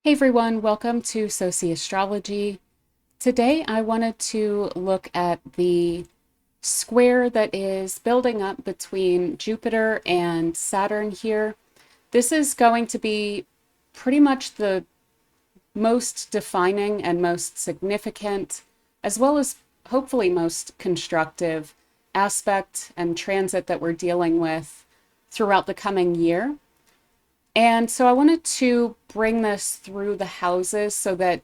Hey everyone, welcome to Sociastrology. Today I wanted to look at the square that is building up between Jupiter and Saturn here. This is going to be pretty much the most defining and most significant, as well as hopefully most constructive aspect and transit that we're dealing with throughout the coming year. And so I wanted to bring this through the houses so that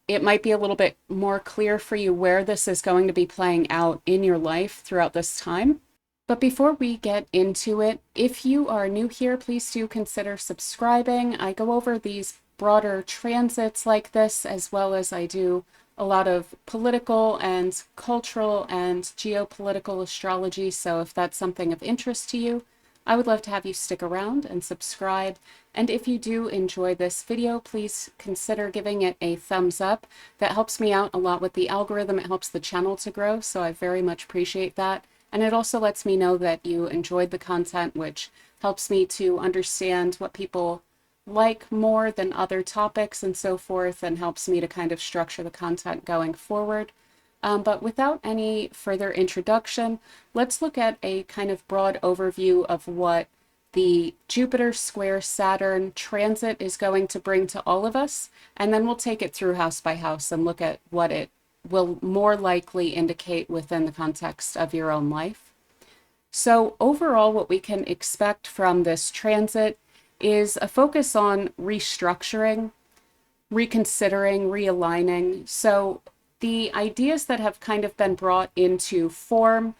it might be a little bit more clear for you where this is going to be playing out in your life throughout this time. But before we get into it, if you are new here, please do consider subscribing. I go over these broader transits like this, as well as I do a lot of political and cultural and geopolitical astrology. So if that's something of interest to you, I would love to have you stick around and subscribe. And if you do enjoy this video, please consider giving it a thumbs up. That helps me out a lot with the algorithm. It helps the channel to grow, so I very much appreciate that. And it also lets me know that you enjoyed the content, which helps me to understand what people like more than other topics and so forth, and helps me to kind of structure the content going forward. But without any further introduction, let's look at a kind of broad overview of what the Jupiter square Saturn transit is going to bring to all of us. And then we'll take it through house by house and look at what it will more likely indicate within the context of your own life. So overall, what we can expect from this transit is a focus on restructuring, reconsidering, realigning. So the ideas that have kind of been brought into form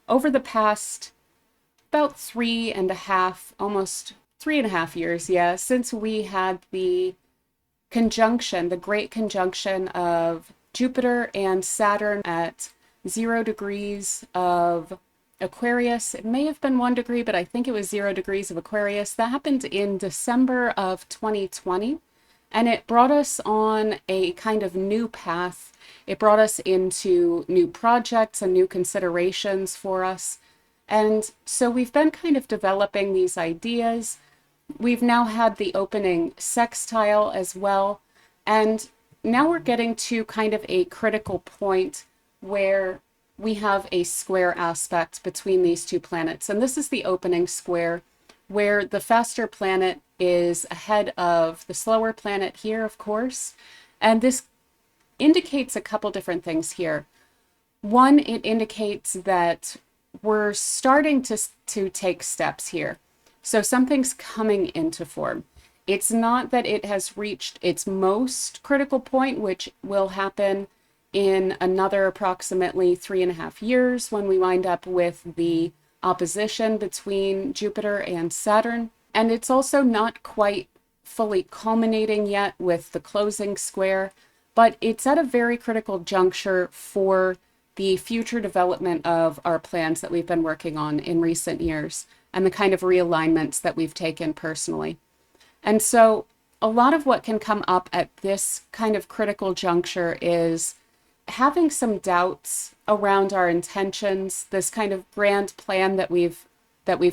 over the past about 3.5, almost 3.5 years, since we had the conjunction, the great conjunction of Jupiter and Saturn at 0 degrees of Aquarius. It may have been 1 degree, but I think it was 0 degrees of Aquarius. That happened in December of 2020. And it brought us on a kind of new path. It brought us into new projects and new considerations for us. And so we've been kind of developing these ideas. We've now had the opening sextile as well. And now we're getting to kind of a critical point where we have a square aspect between these two planets. And this is the opening square, where the faster planet is ahead of the slower planet here, of course. And this indicates a couple different things here. One, it indicates that we're starting to take steps here. So something's coming into form. It's not that it has reached its most critical point, which will happen in another approximately 3.5 years when we wind up with the opposition between Jupiter and Saturn. And it's also not quite fully culminating yet with the closing square, but it's at a very critical juncture for the future development of our plans that we've been working on in recent years and the kind of realignments that we've taken personally. And so a lot of what can come up at this kind of critical juncture is having some doubts around our intentions, this kind of grand plan that we've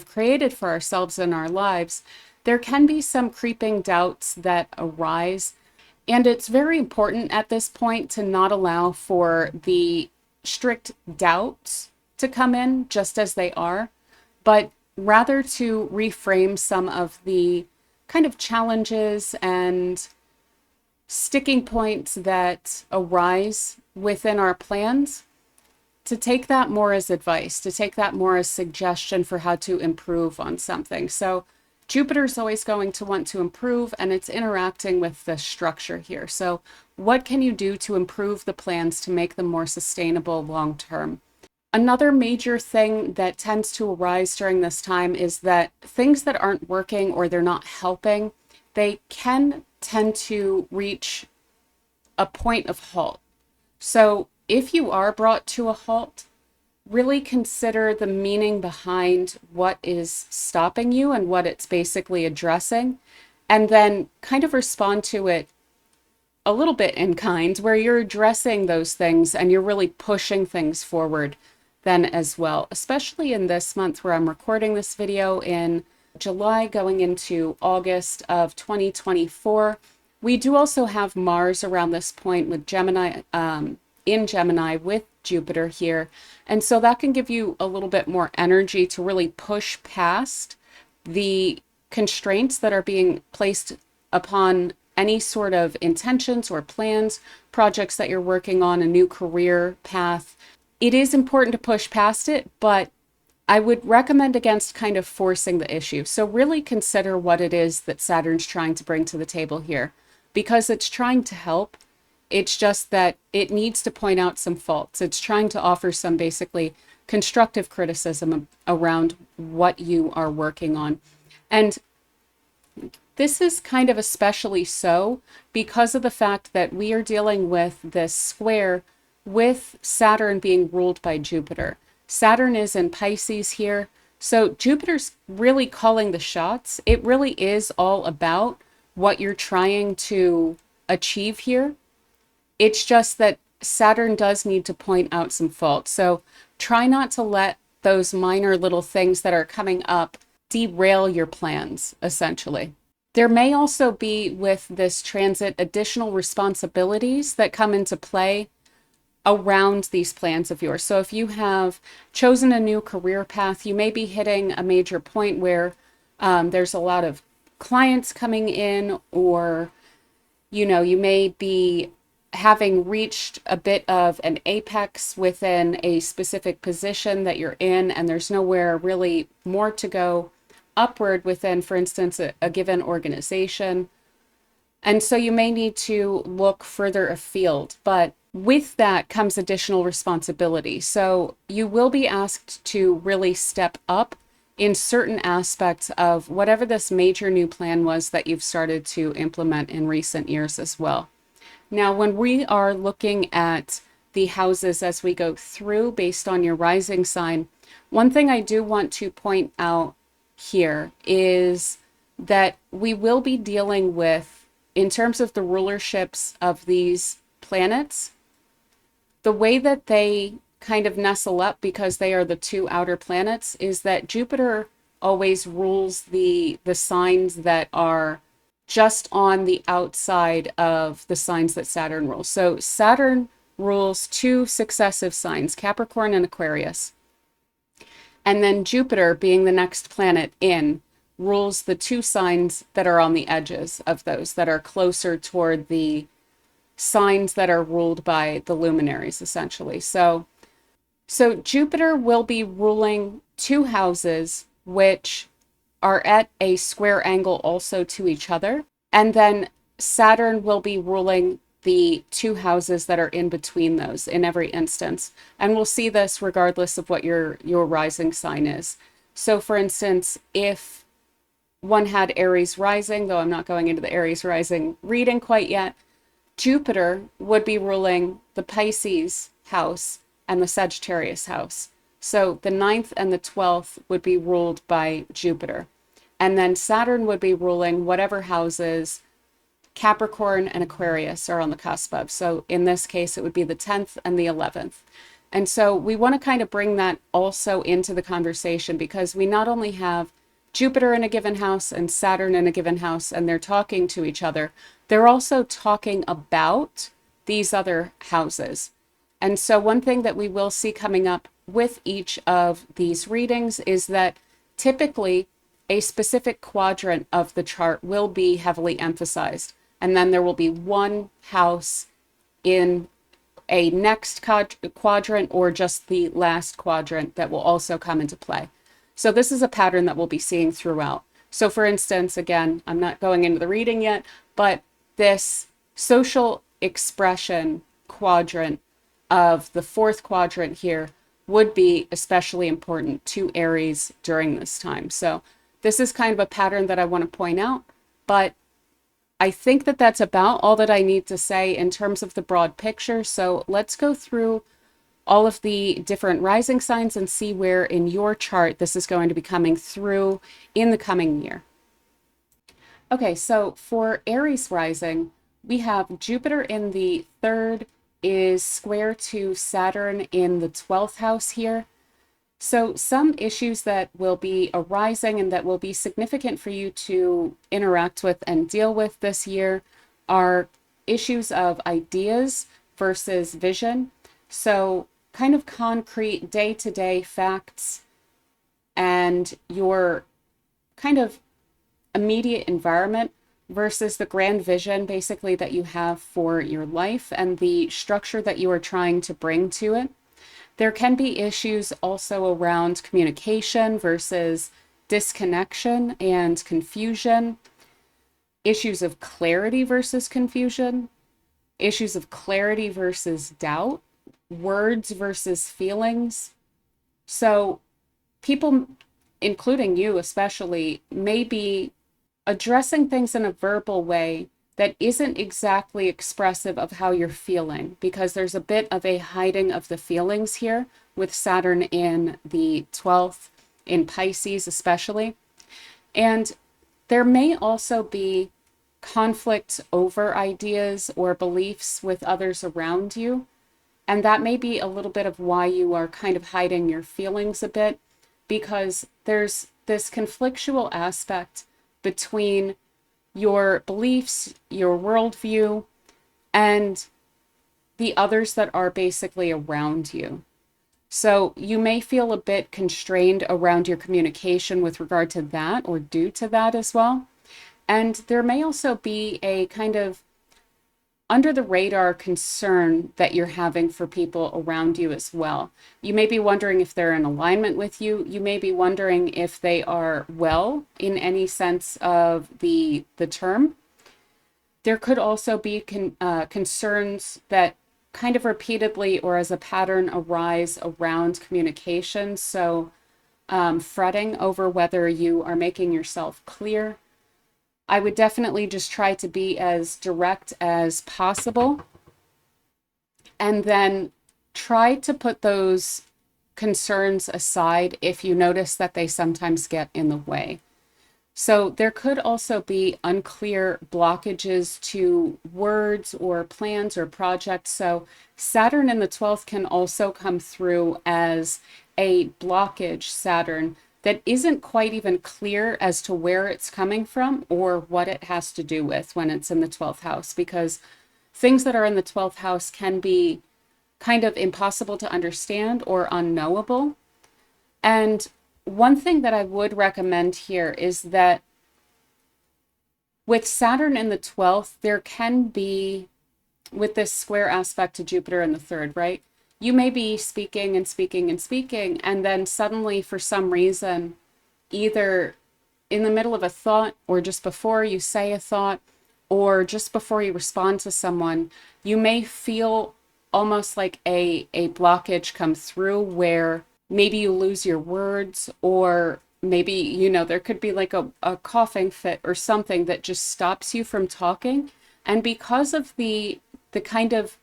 created for ourselves in our lives. There can be some creeping doubts that arise, and it's very important at this point to not allow for the strict doubts to come in just as they are, but rather to reframe some of the kind of challenges and sticking points that arise within our plans, to take that more as advice, to take that more as suggestion for how to improve on something. So Jupiter's always going to want to improve, and it's interacting with the structure here. So what can you do to improve the plans to make them more sustainable long term? Another major thing that tends to arise during this time is that things that aren't working or they're not helping, they can tend to reach a point of halt. So if you are brought to a halt, really consider the meaning behind what is stopping you and what it's basically addressing, and then kind of respond to it a little bit in kind, where you're addressing those things and you're really pushing things forward then as well, especially in this month where I'm recording this video in July going into August of 2024. We do also have Mars around this point with Gemini, in Gemini with Jupiter here. And so that can give you a little bit more energy to really push past the constraints that are being placed upon any sort of intentions or plans, projects that you're working on, a new career path. It is important to push past it, but I would recommend against kind of forcing the issue. So really consider what it is that Saturn's trying to bring to the table here, because it's trying to help. It's just that it needs to point out some faults. It's trying to offer some basically constructive criticism around what you are working on. And this is kind of especially so because of the fact that we are dealing with this square with Saturn being ruled by Jupiter. Saturn is in Pisces here. So Jupiter's really calling the shots. It really is all about what you're trying to achieve here. It's just that Saturn does need to point out some faults. So try not to let those minor little things that are coming up derail your plans, essentially. There may also be, with this transit, additional responsibilities that come into play around these plans of yours. So if you have chosen a new career path, you may be hitting a major point where there's a lot of clients coming in, or, you may be having reached a bit of an apex within a specific position that you're in, and there's nowhere really more to go upward within, for instance, a given organization. And so you may need to look further afield, but with that comes additional responsibility. So you will be asked to really step up in certain aspects of whatever this major new plan was that you've started to implement in recent years as well. Now, when we are looking at the houses as we go through based on your rising sign, one thing I do want to point out here is that we will be dealing with, in terms of the rulerships of these planets, the way that they kind of nestle up, because they are the two outer planets, is that Jupiter always rules the signs that are just on the outside of the signs that Saturn rules. So Saturn rules two successive signs, Capricorn and Aquarius. And then Jupiter, being the next planet in, rules the two signs that are on the edges of those, that are closer toward the signs that are ruled by the luminaries, essentially. So Jupiter will be ruling two houses which are at a square angle also to each other. And then Saturn will be ruling the two houses that are in between those in every instance. And we'll see this regardless of what your rising sign is. So for instance, if one had Aries Rising, though I'm not going into the Aries Rising reading quite yet, Jupiter would be ruling the Pisces house and the Sagittarius house. So the 9th and the 12th would be ruled by Jupiter. And then Saturn would be ruling whatever houses Capricorn and Aquarius are on the cusp of. So in this case, it would be the 10th and the 11th. And so we want to kind of bring that also into the conversation, because we not only have Jupiter in a given house and Saturn in a given house, and they're talking to each other, they're also talking about these other houses. And so one thing that we will see coming up with each of these readings is that typically a specific quadrant of the chart will be heavily emphasized. And then there will be one house in a next quadrant, or just the last quadrant, that will also come into play. So this is a pattern that we'll be seeing throughout. So for instance, again, I'm not going into the reading yet, but this social expression quadrant of the 4th quadrant here would be especially important to Aries during this time. So this is kind of a pattern that I want to point out, but I think that that's about all that I need to say in terms of the broad picture. So let's go through all of the different rising signs and see where in your chart this is going to be coming through in the coming year. Okay, so for Aries rising, we have Jupiter in the 3rd is square to Saturn in the 12th house here. So some issues that will be arising and that will be significant for you to interact with and deal with this year are issues of ideas versus vision. So, kind of concrete day to day facts and your kind of immediate environment versus the grand vision, basically, that you have for your life and the structure that you are trying to bring to it. There can be issues also around communication versus disconnection and confusion, issues of clarity versus confusion, issues of clarity versus doubt, words versus feelings. So, people, including you especially, may be addressing things in a verbal way that isn't exactly expressive of how you're feeling, because there's a bit of a hiding of the feelings here with Saturn in the 12th, in Pisces especially. And there may also be conflict over ideas or beliefs with others around you. And that may be a little bit of why you are kind of hiding your feelings a bit, because there's this conflictual aspect between your beliefs, your worldview, and the others that are basically around you. So you may feel a bit constrained around your communication with regard to that, or due to that as well. And there may also be a kind of under the radar concern that you're having for people around you as well. You may be wondering if they're in alignment with you. You may be wondering if they are well in any sense of the term. There could also be concerns that kind of repeatedly or as a pattern arise around communication. So fretting over whether you are making yourself clear. I would definitely just try to be as direct as possible, and then try to put those concerns aside if you notice that they sometimes get in the way. So there could also be unclear blockages to words or plans or projects. So Saturn in the 12th can also come through as a blockage Saturn that isn't quite even clear as to where it's coming from or what it has to do with when it's in the 12th house, because things that are in the 12th house can be kind of impossible to understand or unknowable. And one thing that I would recommend here is that with Saturn in the 12th, there can be, with this square aspect to Jupiter in the third, right? You may be speaking and speaking and speaking, and then suddenly, for some reason, either in the middle of a thought or just before you say a thought or just before you respond to someone, you may feel almost like a blockage come through where maybe you lose your words, or maybe, there could be like a coughing fit or something that just stops you from talking. And because of the kind of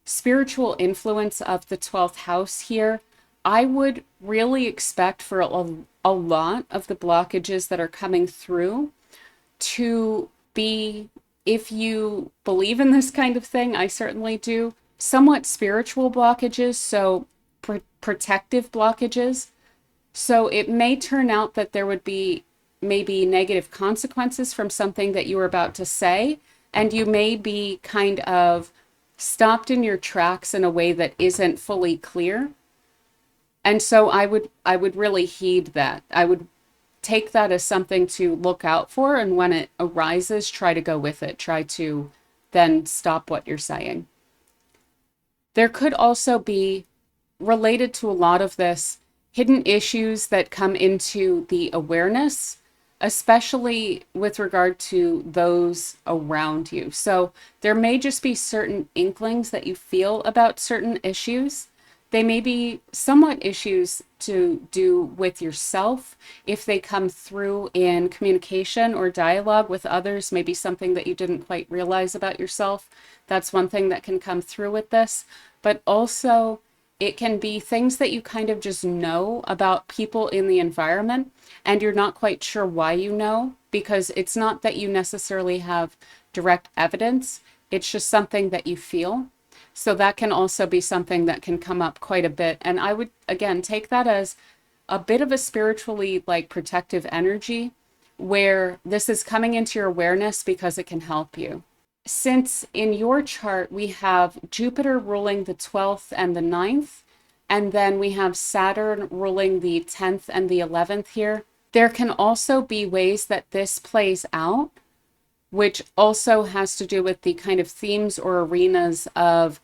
spiritual influence of the 12th house here, I would really expect for a lot of the blockages that are coming through to be, if you believe in this kind of thing, I certainly do, somewhat spiritual blockages, so protective blockages. So it may turn out that there would be maybe negative consequences from something that you were about to say, and you may be kind of stopped in your tracks in a way that isn't fully clear. And so I would really heed that. I would take that as something to look out for, and when it arises, try to go with it. Try to then stop what you're saying. There could also be, related to a lot of this, hidden issues that come into the awareness, especially with regard to those around you. So there may just be certain inklings that you feel about certain issues. They may be somewhat issues to do with yourself. If they come through in communication or dialogue with others, maybe something that you didn't quite realize about yourself. That's one thing that can come through with this. But also, it can be things that you kind of just know about people in the environment, and you're not quite sure why you know, because it's not that you necessarily have direct evidence. It's just something that you feel. So that can also be something that can come up quite a bit. And I would, again, take that as a bit of a spiritually protective energy, where this is coming into your awareness because it can help you. Since in your chart we have Jupiter ruling the 12th and the 9th, and then we have Saturn ruling the 10th and the 11th here, there can also be ways that this plays out, which also has to do with the kind of themes or arenas of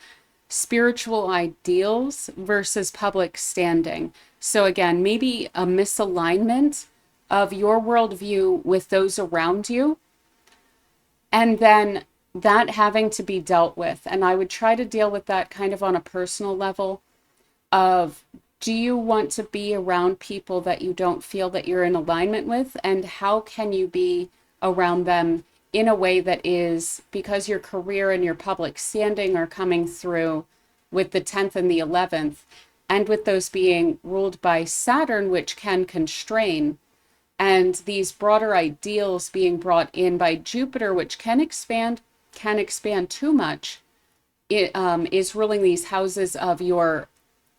spiritual ideals versus public standing. So again, maybe a misalignment of your worldview with those around you, and then that having to be dealt with. And I would try to deal with that kind of on a personal level of, do you want to be around people that you don't feel that you're in alignment with? And how can you be around them in a way that is, because your career and your public standing are coming through with the 10th and the 11th, and with those being ruled by Saturn, which can constrain, and these broader ideals being brought in by Jupiter, which can expand too much. It is ruling these houses of your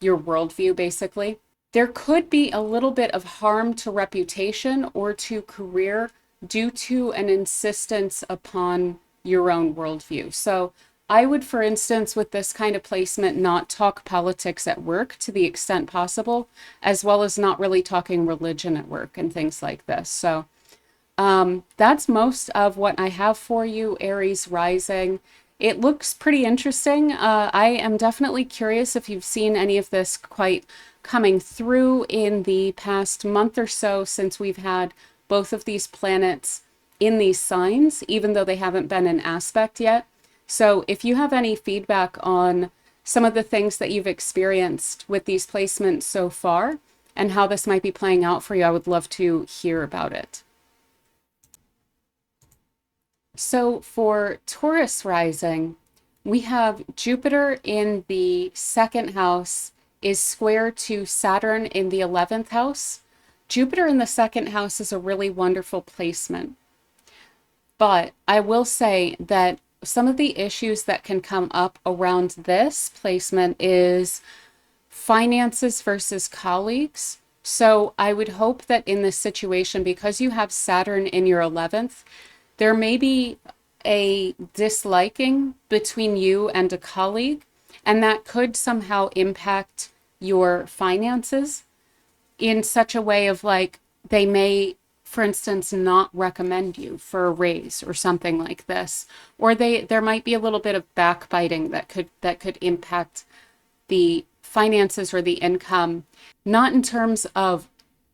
worldview, basically. There could be a little bit of harm to reputation or to career due to an insistence upon your own worldview. So I would, for instance, with this kind of placement, not talk politics at work to the extent possible, as well as not really talking religion at work and things like this. So that's most of what I have for you, Aries Rising. It looks pretty interesting. I am definitely curious if you've seen any of this quite coming through in the past month or so since we've had both of these planets in these signs, even though they haven't been in aspect yet. So if you have any feedback on some of the things that you've experienced with these placements so far and how this might be playing out for you, I would love to hear about it. So for Taurus Rising, we have Jupiter in the 2nd house is square to Saturn in the 11th house. Jupiter in the 2nd house is a really wonderful placement. But I will say that some of the issues that can come up around this placement is finances versus colleagues. So I would hope that in this situation, because you have Saturn in your 11th, there may be a disliking between you and a colleague, and that could somehow impact your finances in such a way of like, they may, for instance, not recommend you for a raise or something like this, or there might be a little bit of backbiting that could impact the finances or the income, not in terms of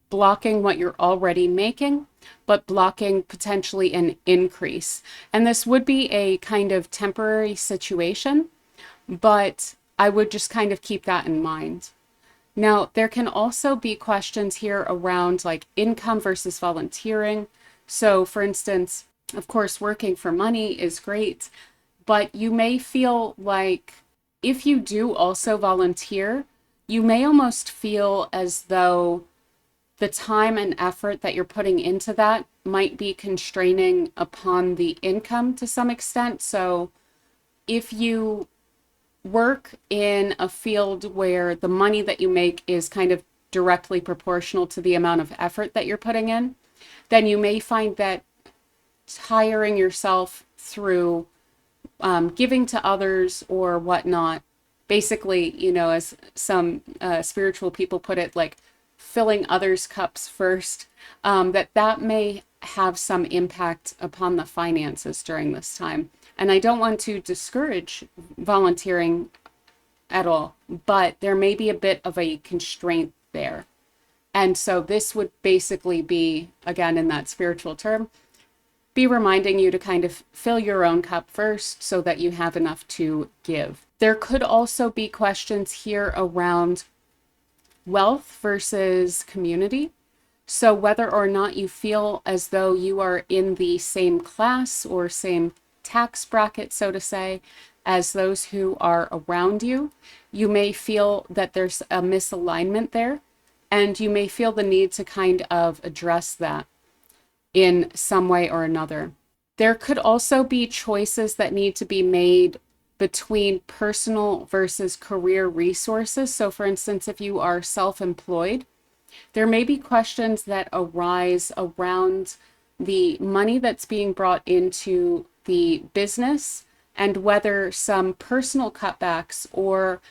blocking what you're already making, but blocking potentially an increase. And this would be a kind of temporary situation, but I would just kind of keep that in mind. Now, there can also be questions here around like income versus volunteering. So for instance, of course, working for money is great, but you may feel like if you do also volunteer, you may almost feel as though the time and effort that you're putting into that might be constraining upon the income to some extent. So if you work in a field where the money that you make is kind of directly proportional to the amount of effort that you're putting in, then you may find that hiring yourself through giving to others or whatnot, basically, you know, as some spiritual people put it, like filling others' cups first, that may have some impact upon the finances during this time. And I don't want to discourage volunteering at all, but there may be a bit of a constraint there. And so this would basically be, again, in that spiritual term, be reminding you to kind of fill your own cup first so that you have enough to give. There could also be questions here around wealth versus community. So whether or not you feel as though you are in the same class or same tax bracket, so to say, as those who are around you, you may feel that there's a misalignment there, and you may feel the need to kind of address that in some way or another. There could also be choices that need to be made between personal versus career resources. So for instance, if you are self-employed, there may be questions that arise around the money that's being brought into the business and whether some personal cutbacks or,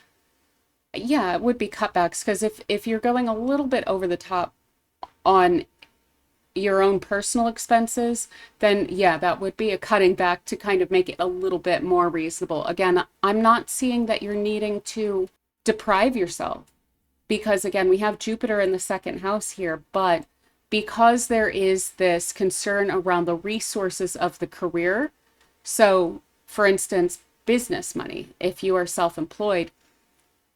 yeah, it would be cutbacks, because if you're going a little bit over the top on your own personal expenses, then yeah, that would be a cutting back to kind of make it a little bit more reasonable. Again, I'm not seeing that you're needing to deprive yourself, because again, we have Jupiter in the second house here, but because there is this concern around the resources of the career. So for instance, business money, if you are self-employed,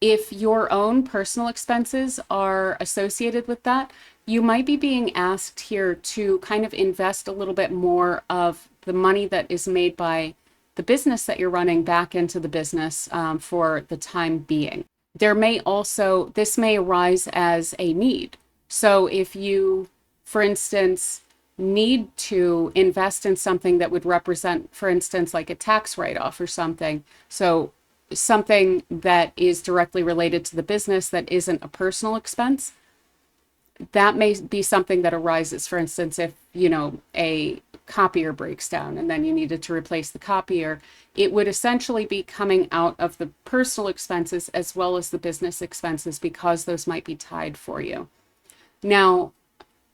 if your own personal expenses are associated with that, you might be being asked here to kind of invest a little bit more of the money that is made by the business that you're running back into the business for the time being. There may also, this may arise as a need. So if you, for instance, need to invest in something that would represent, for instance, like a tax write-off or something, so something that is directly related to the business that isn't a personal expense, that may be something that arises. For instance, if, you know, a copier breaks down and then you needed to replace the copier, it would essentially be coming out of the personal expenses as well as the business expenses, because those might be tied for you. Now,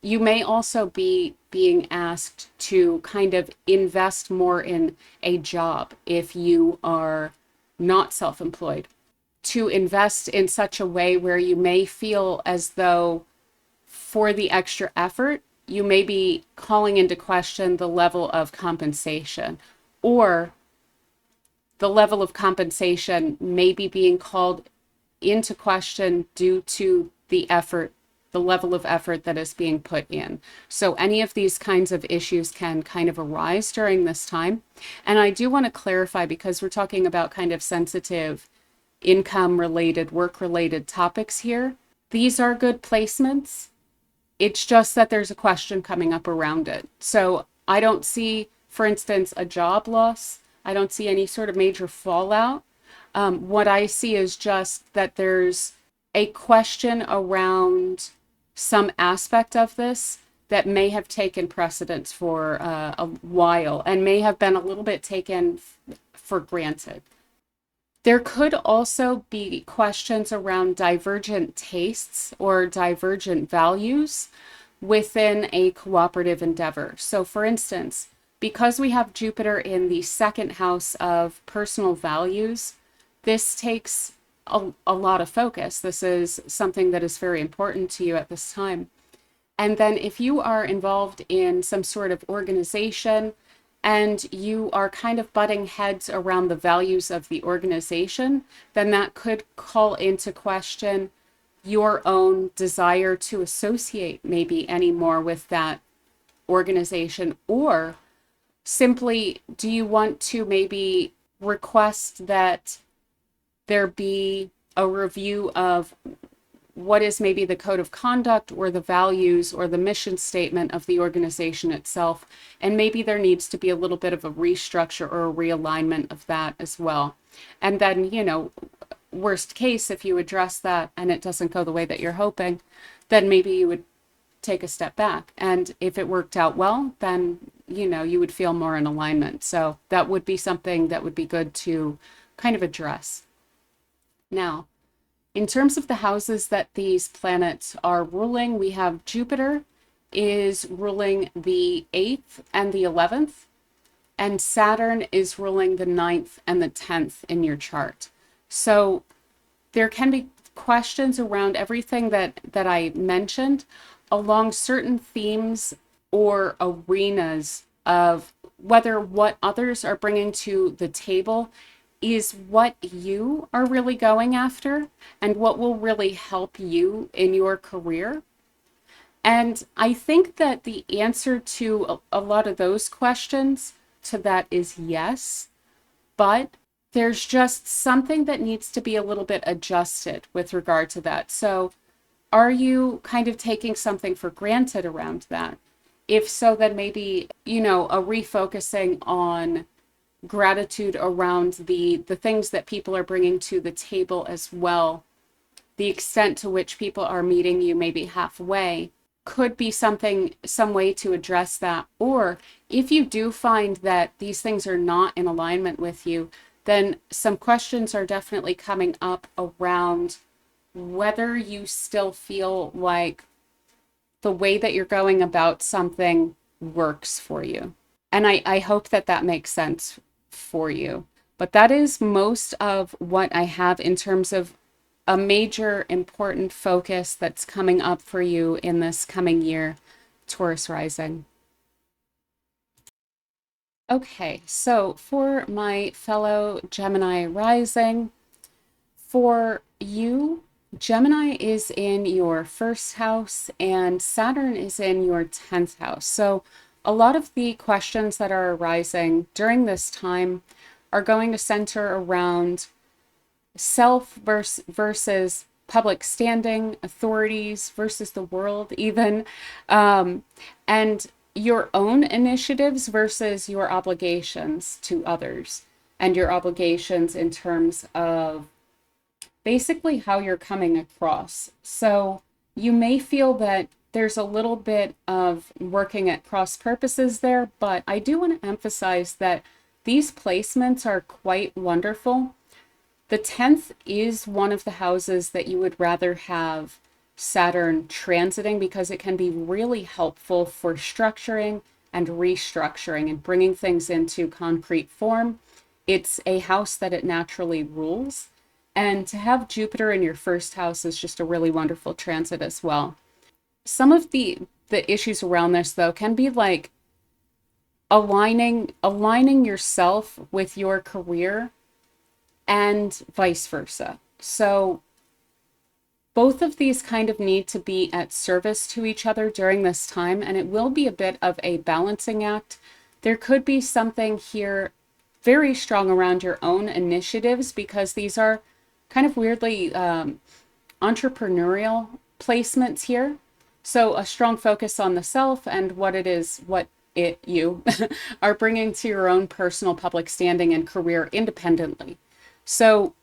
you may also be being asked to kind of invest more in a job if you are not self-employed, to invest in such a way where you may feel as though for the extra effort, you may be calling into question the level of compensation, or the level of compensation may be being called into question due to the effort, the level of effort that is being put in. So any of these kinds of issues can kind of arise during this time. And I do want to clarify, because we're talking about kind of sensitive income related, work related topics here. These are good placements. It's just that there's a question coming up around it. So I don't see, for instance, a job loss. I don't see any sort of major fallout. What I see is just that there's a question around some aspect of this that may have taken precedence for a while and may have been a little bit taken for granted. There could also be questions around divergent tastes or divergent values within a cooperative endeavor. So for instance, because we have Jupiter in the second house of personal values, this takes a lot of focus. This is something that is very important to you at this time. And then if you are involved in some sort of organization and you are kind of butting heads around the values of the organization, then that could call into question your own desire to associate maybe anymore with that organization, or simply, do you want to maybe request that there be a review of what is maybe the code of conduct or the values or the mission statement of the organization itself. And maybe there needs to be a little bit of a restructure or a realignment of that as well. And then, you know, worst case, if you address that and it doesn't go the way that you're hoping, then maybe you would take a step back. And if it worked out well, then, you know, you would feel more in alignment. So that would be something that would be good to kind of address. Now, in terms of the houses that these planets are ruling, we have Jupiter is ruling the 8th and the 11th, and Saturn is ruling the 9th and the 10th in your chart. So there can be questions around everything that I mentioned along certain themes or arenas of whether what others are bringing to the table is what you are really going after and what will really help you in your career. And I think that the answer to a lot of those questions to that is yes, but there's just something that needs to be a little bit adjusted with regard to that. So are you kind of taking something for granted around that? If so, then maybe, you know, a refocusing on gratitude around the things that people are bringing to the table as well, the extent to which people are meeting you maybe halfway could be something, some way to address that. Or if you do find that these things are not in alignment with you, then some questions are definitely coming up around whether you still feel like the way that you're going about something works for you. And I hope that that makes sense for you. But that is most of what I have in terms of a major important focus that's coming up for you in this coming year, Taurus Rising. Okay, so for my fellow Gemini Rising, for you, Gemini is in your first house and Saturn is in your 10th house. So a lot of the questions that are arising during this time are going to center around self versus public standing, authorities versus the world even, and your own initiatives versus your obligations to others, and your obligations in terms of basically how you're coming across. So you may feel that there's a little bit of working at cross purposes there, but I do want to emphasize that these placements are quite wonderful. The 10th is one of the houses that you would rather have Saturn transiting because it can be really helpful for structuring and restructuring and bringing things into concrete form. It's a house that it naturally rules. And to have Jupiter in your first house is just a really wonderful transit as well. Some of the issues around this, though, can be like aligning yourself with your career and vice versa. So both of these kind of need to be at service to each other during this time, and it will be a bit of a balancing act. There could be something here very strong around your own initiatives because these are kind of weirdly entrepreneurial placements here. So a strong focus on the self and what it is, you are bringing to your own personal public standing and career independently. So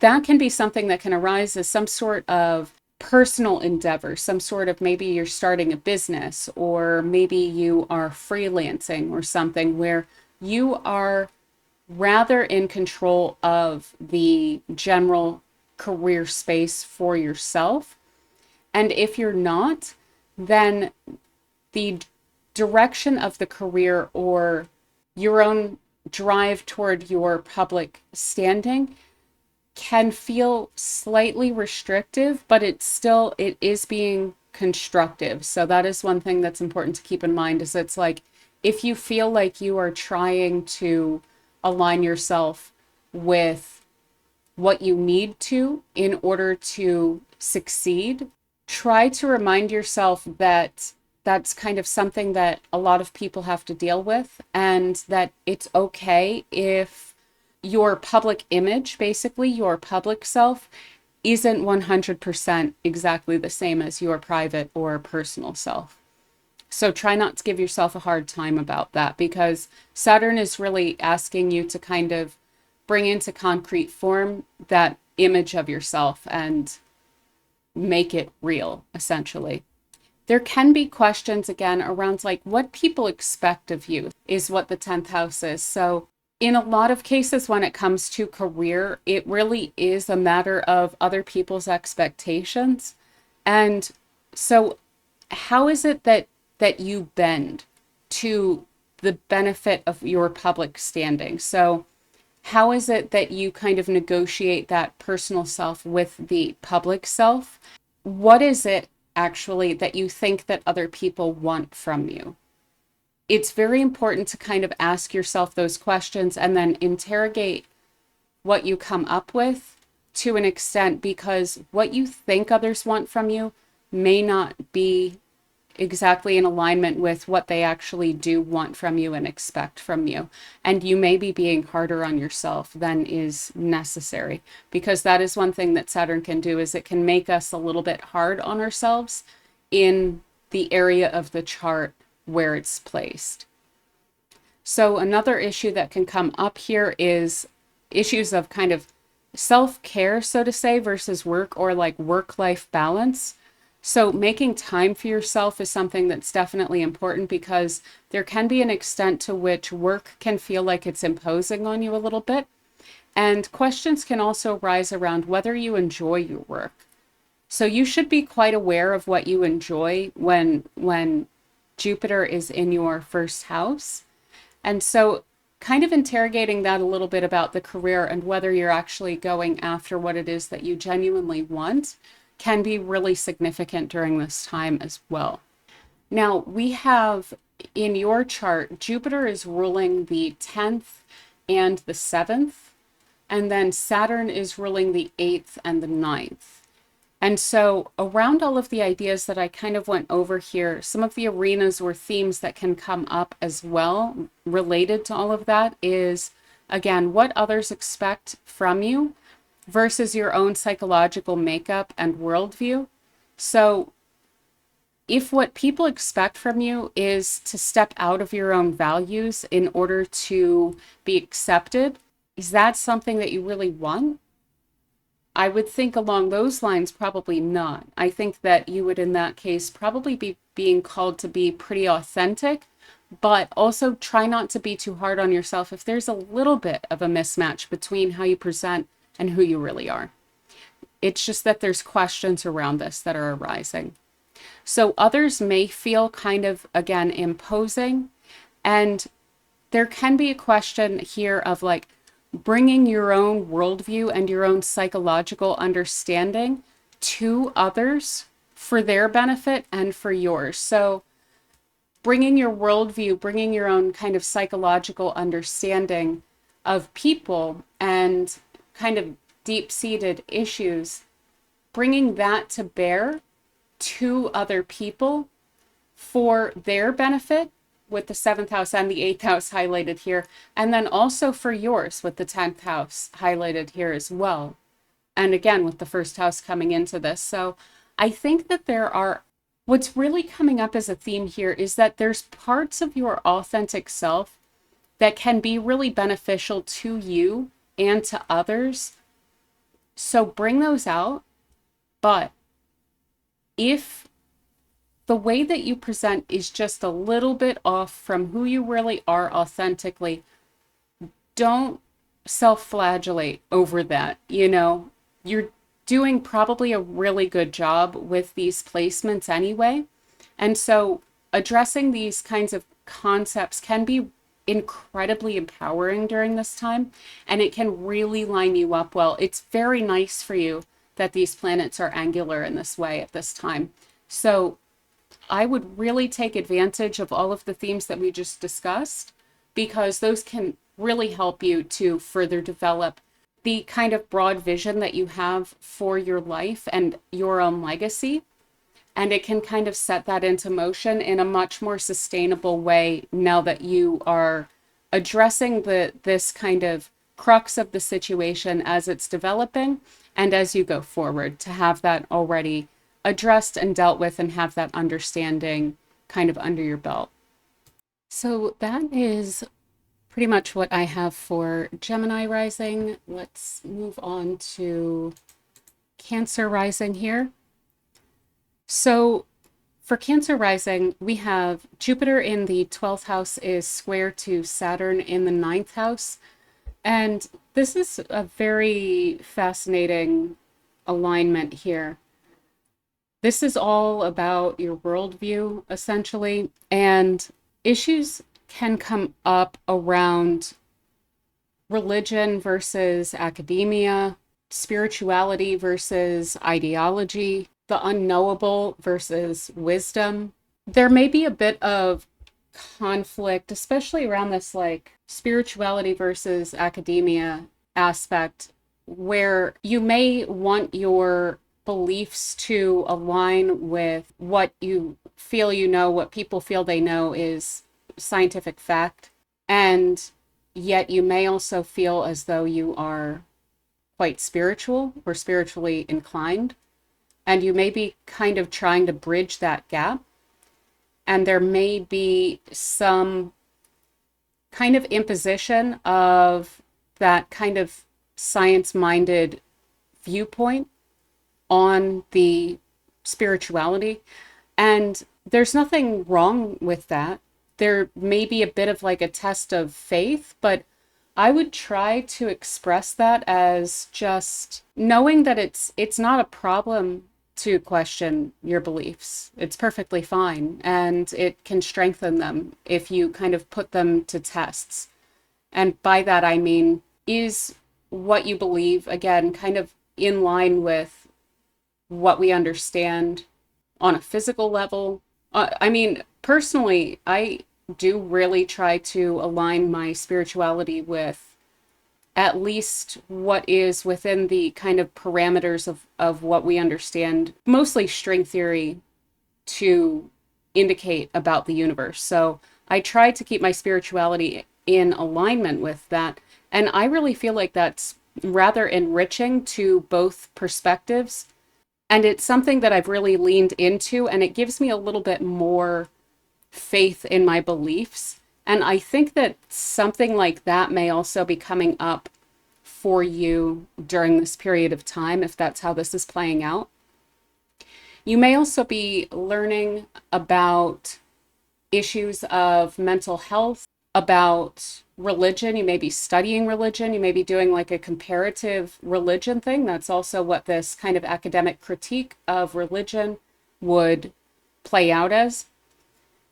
that can be something that can arise as some sort of personal endeavor, some sort of, maybe you're starting a business, or maybe you are freelancing or something where you are rather in control of the general career space for yourself. And if you're not, then the direction of the career or your own drive toward your public standing can feel slightly restrictive, but it is being constructive. So that is one thing that's important to keep in mind, is it's like, if you feel like you are trying to align yourself with what you need to in order to succeed, try to remind yourself that that's kind of something that a lot of people have to deal with, and that it's okay if your public image, basically your public self, isn't 100% exactly the same as your private or personal self. So try not to give yourself a hard time about that, because Saturn is really asking you to kind of bring into concrete form that image of yourself and make it real, essentially. There can be questions again around like what people expect of you is what the 10th house is. So in a lot of cases when it comes to career, it really is a matter of other people's expectations. And so how is it that you bend to the benefit of your public standing? So how is it that you kind of negotiate that personal self with the public self? What is it actually that you think that other people want from you? It's very important to kind of ask yourself those questions and then interrogate what you come up with to an extent, because what you think others want from you may not be exactly in alignment with what they actually do want from you and expect from you. And you may be being harder on yourself than is necessary, because that is one thing that Saturn can do, is it can make us a little bit hard on ourselves in the area of the chart where it's placed. So another issue that can come up here is issues of kind of self-care, so to say, versus work, or like work-life balance. So making time for yourself is something that's definitely important, because there can be an extent to which work can feel like it's imposing on you a little bit. And questions can also rise around whether you enjoy your work. So you should be quite aware of what you enjoy when Jupiter is in your first house. And so kind of interrogating that a little bit about the career and whether you're actually going after what it is that you genuinely want can be really significant during this time as well. Now, we have in your chart, Jupiter is ruling the 10th and the 7th, and then Saturn is ruling the 8th and the 9th. And so around all of the ideas that I kind of went over here, some of the arenas or themes that can come up as well related to all of that is, again, what others expect from you versus your own psychological makeup and worldview. So if what people expect from you is to step out of your own values in order to be accepted, is that something that you really want? I would think along those lines, probably not. I think that you would, in that case, probably be being called to be pretty authentic, but also try not to be too hard on yourself if there's a little bit of a mismatch between how you present and who you really are. It's just that there's questions around this that are arising. So others may feel kind of, again, imposing, and there can be a question here of like, bringing your own worldview and your own psychological understanding to others for their benefit and for yours. So bringing your worldview, bringing your own kind of psychological understanding of people and kind of deep-seated issues, bringing that to bear to other people for their benefit, with the 7th house and the 8th house highlighted here, and then also for yours with the 10th house highlighted here as well. And again, with the first house coming into this. So I think that what's really coming up as a theme here is that there's parts of your authentic self that can be really beneficial to you and to others. So bring those out. But if the way that you present is just a little bit off from who you really are authentically, don't self-flagellate over that. You're doing probably a really good job with these placements anyway. And so addressing these kinds of concepts can be incredibly empowering during this time, and it can really line you up well. It's very nice for you that these planets are angular in this way at this time. So I would really take advantage of all of the themes that we just discussed, because those can really help you to further develop the kind of broad vision that you have for your life and your own legacy. And it can kind of set that into motion in a much more sustainable way now that you are addressing this kind of crux of the situation as it's developing and as you go forward, to have that already addressed and dealt with and have that understanding kind of under your belt. So that is pretty much what I have for Gemini Rising. Let's move on to Cancer Rising here. So for Cancer Rising, we have Jupiter in the 12th house is square to Saturn in the 9th house. And this is a very fascinating alignment here. This is all about your worldview, essentially, and issues can come up around religion versus academia, spirituality versus ideology, the unknowable versus wisdom. There may be a bit of conflict, especially around this like spirituality versus academia aspect, where you may want your beliefs to align with what you feel you know, what people feel they know is scientific fact. And yet you may also feel as though you are quite spiritual or spiritually inclined. And you may be kind of trying to bridge that gap. And there may be some kind of imposition of that kind of science-minded viewpoint on the spirituality. And there's nothing wrong with that. There may be a bit of like a test of faith, but I would try to express that as just knowing that it's not a problem to question your beliefs. It's perfectly fine, and it can strengthen them if you kind of put them to tests. And by that I mean, is what you believe again kind of in line with what we understand on a physical level? I mean, personally, I do really try to align my spirituality with at least what is within the kind of parameters of what we understand, mostly string theory, to indicate about the universe. So I try to keep my spirituality in alignment with that. And I really feel like that's rather enriching to both perspectives. And it's something that I've really leaned into, and it gives me a little bit more faith in my beliefs. And I think that something like that may also be coming up for you during this period of time, if that's how this is playing out. You may also be learning about issues of mental health, about religion. You may be studying religion. You may be doing like a comparative religion thing. That's also what this kind of academic critique of religion would play out as.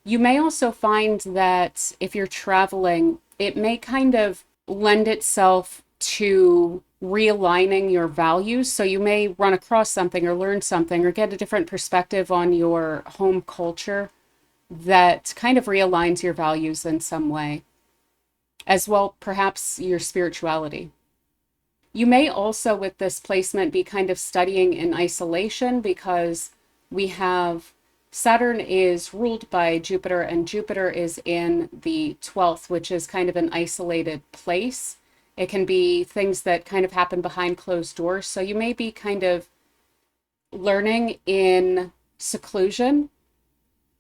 You may also find that if you're traveling, it may kind of lend itself to realigning your values. So you may run across something or learn something or get a different perspective on your home culture that kind of realigns your values in some way, as well, perhaps your spirituality. You may also, with this placement, be kind of studying in isolation because we have Saturn is ruled by Jupiter, and Jupiter is in the 12th, which is kind of an isolated place. It can be things that kind of happen behind closed doors. So you may be kind of learning in seclusion,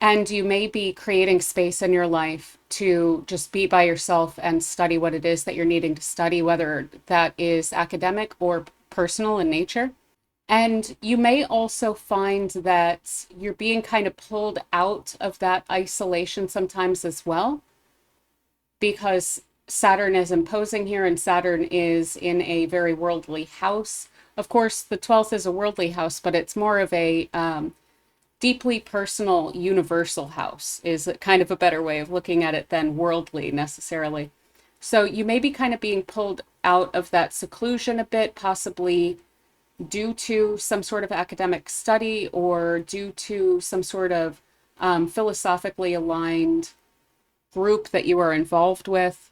and you may be creating space in your life to just be by yourself and study what it is that you're needing to study, whether that is academic or personal in nature. And you may also find that you're being kind of pulled out of that isolation sometimes as well, because Saturn is imposing here, and Saturn is in a very worldly house. Of course, the 12th is a worldly house, but it's more of a deeply personal, universal house, is kind of a better way of looking at it than worldly necessarily. So you may be kind of being pulled out of that seclusion a bit, possibly due to some sort of academic study or due to some sort of philosophically aligned group that you are involved with.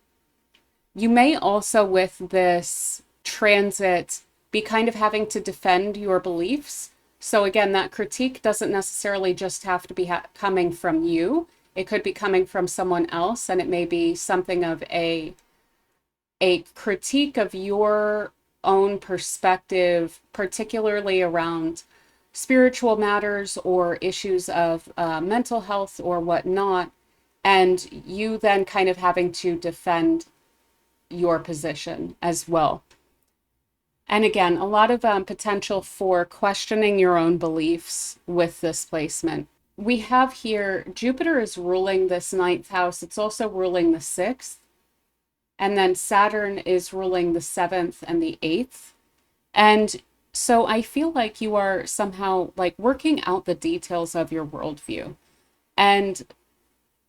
You may also, with this transit, be kind of having to defend your beliefs. So again, that critique doesn't necessarily just have to be coming from you. It could be coming from someone else, and it may be something of a critique of your own perspective, particularly around spiritual matters or issues of mental health or whatnot, and you then kind of having to defend your position as well. And again, a lot of potential for questioning your own beliefs with this placement. We have here, Jupiter is ruling this ninth house. It's also ruling the sixth. And then Saturn is ruling the seventh and the eighth. And so I feel like you are somehow like working out the details of your worldview. And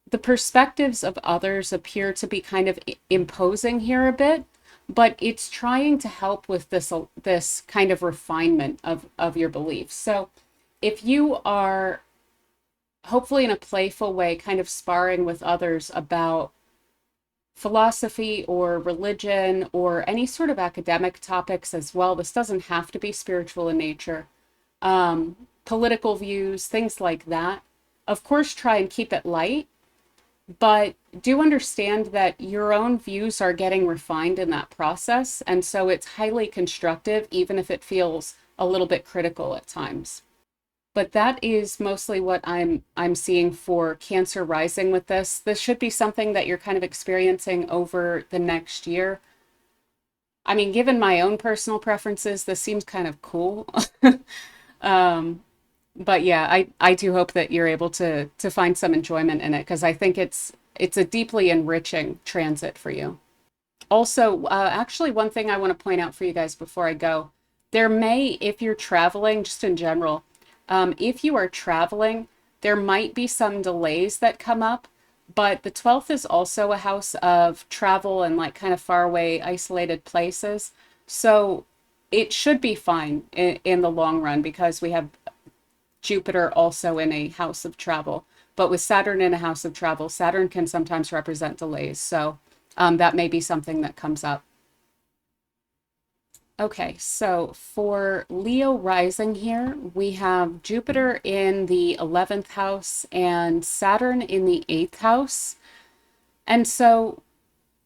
the perspectives of others appear to be kind of imposing here a bit, but it's trying to help with this kind of refinement of your beliefs. So if you are hopefully in a playful way kind of sparring with others about philosophy or religion or any sort of academic topics as well, this doesn't have to be spiritual in nature, political views, things like that, of course try and keep it light, but do understand that your own views are getting refined in that process. And so it's highly constructive, even if it feels a little bit critical at times. But that is mostly what I'm seeing for Cancer Rising with this. This should be something that you're kind of experiencing over the next year. I mean, given my own personal preferences, this seems kind of cool. But yeah, I do hope that you're able to find some enjoyment in it because I think it's a deeply enriching transit for you. Also, actually, one thing I want to point out for you guys before I go, there may, if you're traveling, just in general, if you are traveling, there might be some delays that come up, but the 12th is also a house of travel and like kind of far away, isolated places. So it should be fine in the long run because we have Jupiter also in a house of travel. But with Saturn in a house of travel, Saturn can sometimes represent delays. So that may be something that comes up. Okay, so for Leo rising here, we have Jupiter in the 11th house and Saturn in the 8th house. And so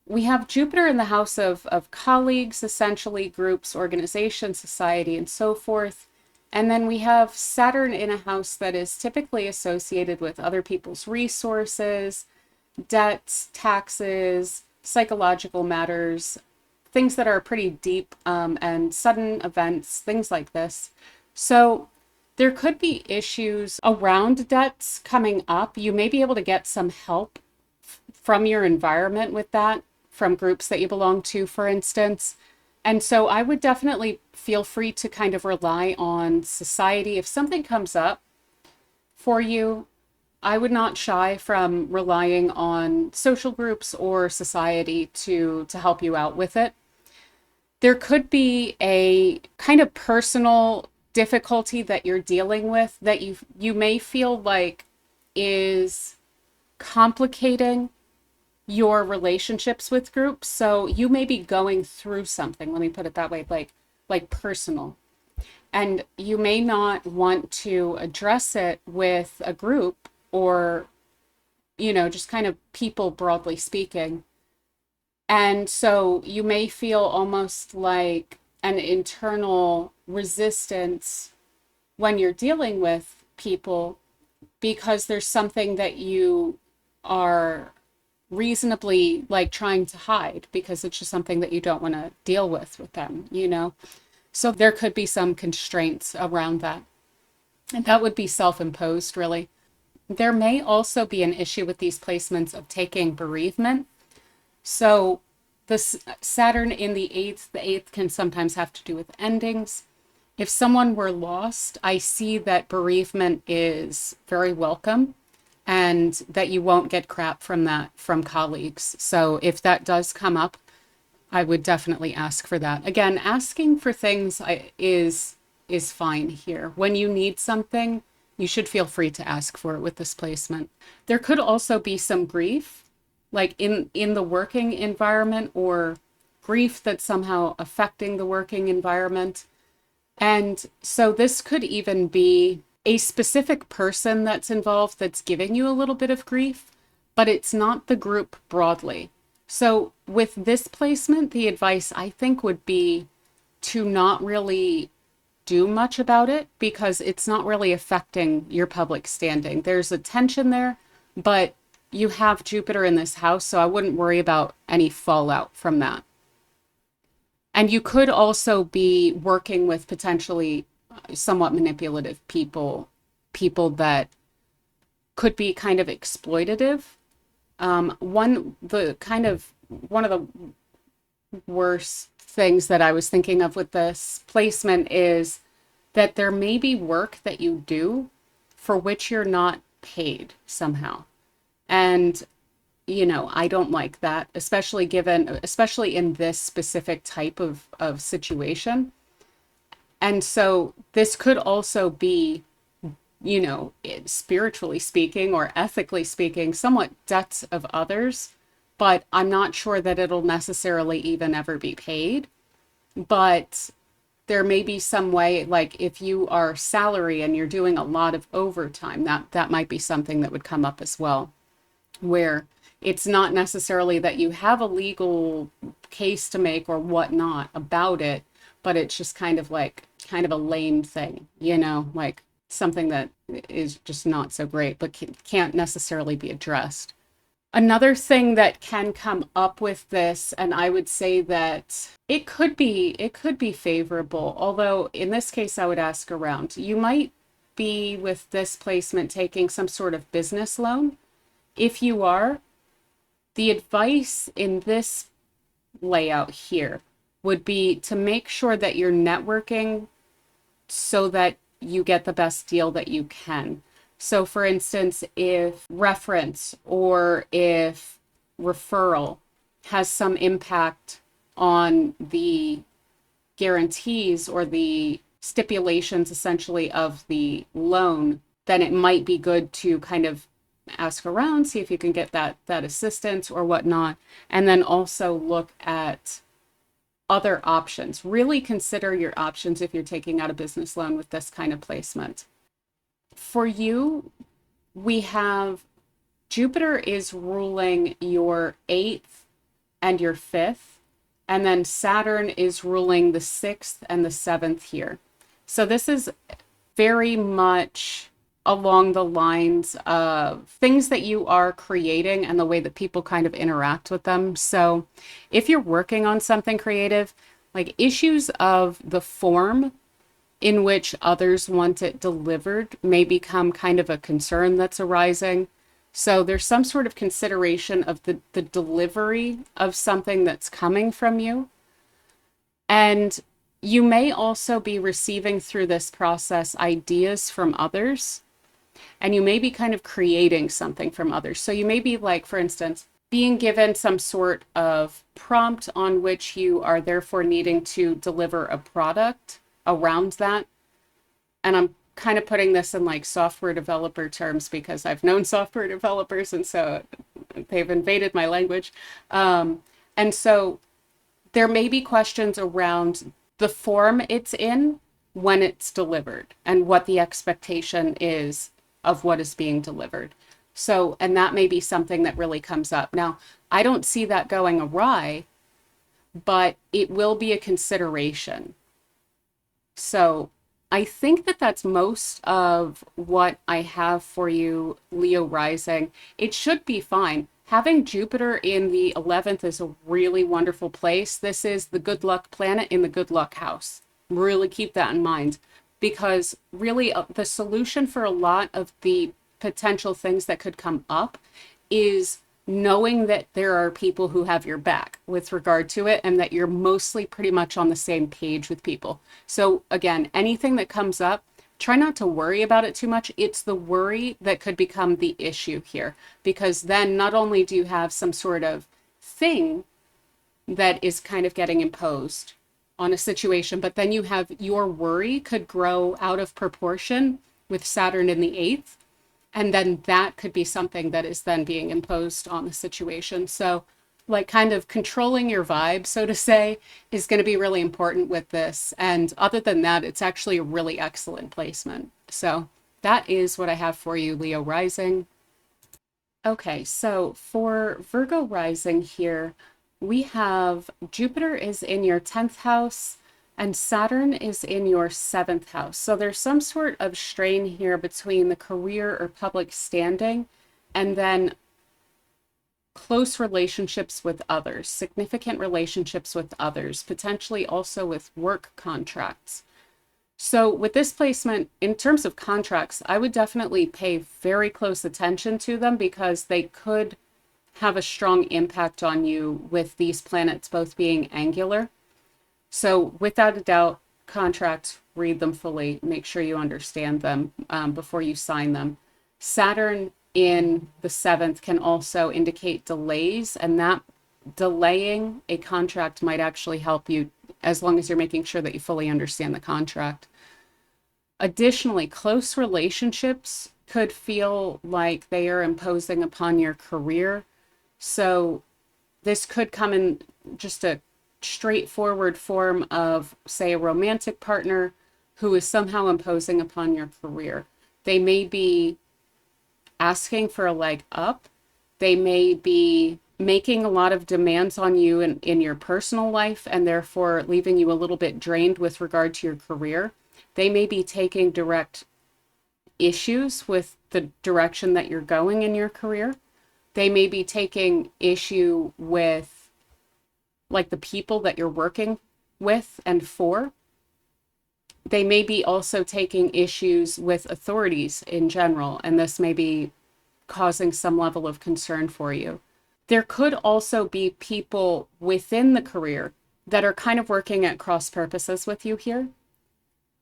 we have Jupiter in the house of colleagues, essentially groups, organizations, society, and so forth. And then we have Saturn in a house that is typically associated with other people's resources, debts, taxes, psychological matters, things that are pretty deep and sudden events, things like this. So there could be issues around debts coming up. You may be able to get some help from your environment with that, from groups that you belong to, for instance. And so I would definitely feel free to kind of rely on society. If something comes up for you, I would not shy from relying on social groups or society to help you out with it. There could be a kind of personal difficulty that you're dealing with that you may feel like is complicating your relationships with groups. So you may be going through something, let me put it that way, like personal. And you may not want to address it with a group or, just kind of people broadly speaking. And so you may feel almost like an internal resistance when you're dealing with people because there's something that you are reasonably like trying to hide because it's just something that you don't want to deal with them. So there could be some constraints around that. And that would be self-imposed, really. There may also be an issue with these placements of taking bereavement. So the Saturn in the eighth can sometimes have to do with endings. If someone were lost, I see that bereavement is very welcome and that you won't get crap from that from colleagues. So if that does come up, I would definitely ask for that. Again, asking for things is fine here. When you need something, you should feel free to ask for it with this placement. There could also be some grief, like in the working environment, or grief that's somehow affecting the working environment. And so this could even be a specific person that's involved that's giving you a little bit of grief, but it's not the group broadly. So with this placement, the advice I think would be to not really do much about it because it's not really affecting your public standing. There's a tension there, but you have Jupiter in this house, so I wouldn't worry about any fallout from that. And you could also be working with potentially somewhat manipulative people that could be kind of exploitative. One of the worst things that I was thinking of with this placement is that there may be work that you do for which you're not paid somehow. And I don't like that, especially in this specific type of situation. And so this could also be, spiritually speaking or ethically speaking, somewhat debts of others, but I'm not sure that it'll necessarily even ever be paid. But there may be some way, like if you are salary and you're doing a lot of overtime, that might be something that would come up as well, where it's not necessarily that you have a legal case to make or whatnot about it, but it's just kind of a lame thing, like something that is just not so great, but can't necessarily be addressed. Another thing that can come up with this, and I would say that it could be favorable, although in this case I would ask around. You might be with this placement taking some sort of business loan. If you are, the advice in this layout here would be to make sure that you're networking so that you get the best deal that you can. So for instance, if reference or if referral has some impact on the guarantees or the stipulations essentially of the loan, then it might be good to kind of ask around, see if you can get that assistance or whatnot, and then also look at other options. Really consider your options if you're taking out a business loan with this kind of placement. For you, we have Jupiter is ruling your 8th and your 5th, and then Saturn is ruling the 6th and the 7th here. So this is very much along the lines of things that you are creating and the way that people kind of interact with them. So if you're working on something creative, like issues of the form in which others want it delivered may become kind of a concern that's arising. So there's some sort of consideration of the delivery of something that's coming from you. And you may also be receiving through this process ideas from others, and you may be kind of creating something from others. So you may be like, for instance, being given some sort of prompt on which you are therefore needing to deliver a product around that. And I'm kind of putting this in like software developer terms because I've known software developers, and so they've invaded my language. And so there may be questions around the form it's in when it's delivered and what the expectation is of what is being delivered. So, and that may be something that really comes up. Now, I don't see that going awry, but it will be a consideration. So I think that that's most of what I have for you, Leo Rising. It should be fine. Having Jupiter in the 11th is a really wonderful place. This is the good luck planet in the good luck house. Really keep that in mind, because really the solution for a lot of the potential things that could come up is knowing that there are people who have your back with regard to it, and that you're mostly pretty much on the same page with people. So again, anything that comes up, try not to worry about it too much. It's the worry that could become the issue here, because then not only do you have some sort of thing that is kind of getting imposed on a situation, but then you have your worry could grow out of proportion with Saturn in the 8th. And then that could be something that is then being imposed on the situation. So like kind of controlling your vibe, so to say, is going to be really important with this. And other than that, it's actually a really excellent placement. So that is what I have for you, Leo Rising. Okay, so for Virgo Rising here, we have Jupiter is in your 10th house and Saturn is in your 7th house. So there's some sort of strain here between the career or public standing and then close relationships with others, significant relationships with others, potentially also with work contracts. So with this placement, in terms of contracts, I would definitely pay very close attention to them, because they could have a strong impact on you with these planets both being angular. So without a doubt, contracts, read them fully, make sure you understand them before you sign them. Saturn in the 7th can also indicate delays, and that delaying a contract might actually help you, as long as you're making sure that you fully understand the contract. Additionally, close relationships could feel like they are imposing upon your career. So this could come in just a straightforward form of, say, a romantic partner who is somehow imposing upon your career. They may be asking for a leg up. They may be making a lot of demands on you in your personal life, and therefore leaving you a little bit drained with regard to your career. They may be taking direct issues with the direction that you're going in your career. They may be taking issue with like the people that you're working with and for. they may be also taking issues with authorities in general, and this may be causing some level of concern for you. There could also be people within the career that are kind of working at cross purposes with you here.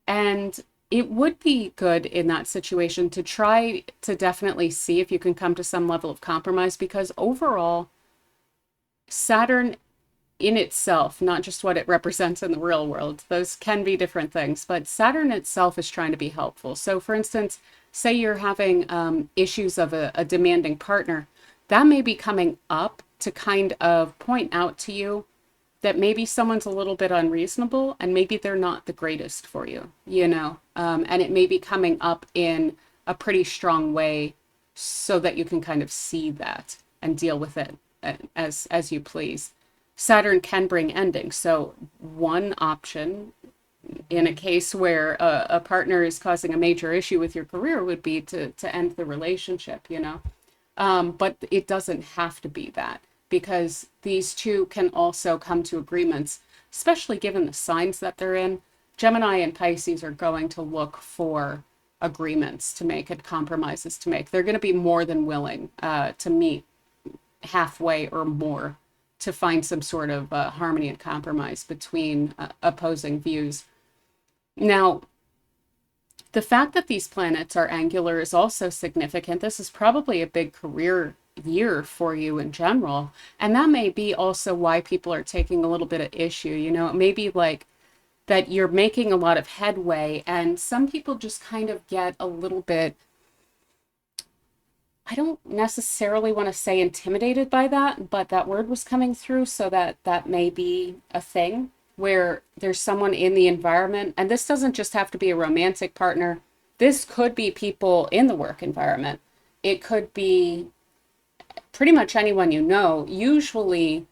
And it would be good in that situation to try to definitely see if you can come to some level of compromise, because overall, Saturn in itself, not just what it represents in the real world, those can be different things, but Saturn itself is trying to be helpful. So, for instance, say you're having issues of a demanding partner, that may be coming up to kind of point out to you that maybe someone's a little bit unreasonable and maybe they're not the greatest for you, and it may be coming up in a pretty strong way so that you can kind of see that and deal with it as you please. Saturn can bring endings. So one option in a case where a partner is causing a major issue with your career would be to end the relationship, but it doesn't have to be that, because these two can also come to agreements, especially given the signs that they're in. Gemini and Pisces are going to look for agreements to make and compromises to make. They're going to be more than willing to meet halfway or more to find some sort of harmony and compromise between opposing views. Now, the fact that these planets are angular is also significant. This is probably a big career year for you in general. And that may be also why people are taking a little bit of issue. It may be like that you're making a lot of headway, and some people just kind of get a little bit, I don't necessarily want to say intimidated by that, but that word was coming through, so that may be a thing where there's someone in the environment, and this doesn't just have to be a romantic partner. This could be people in the work environment. It could be pretty much anyone you know. Usually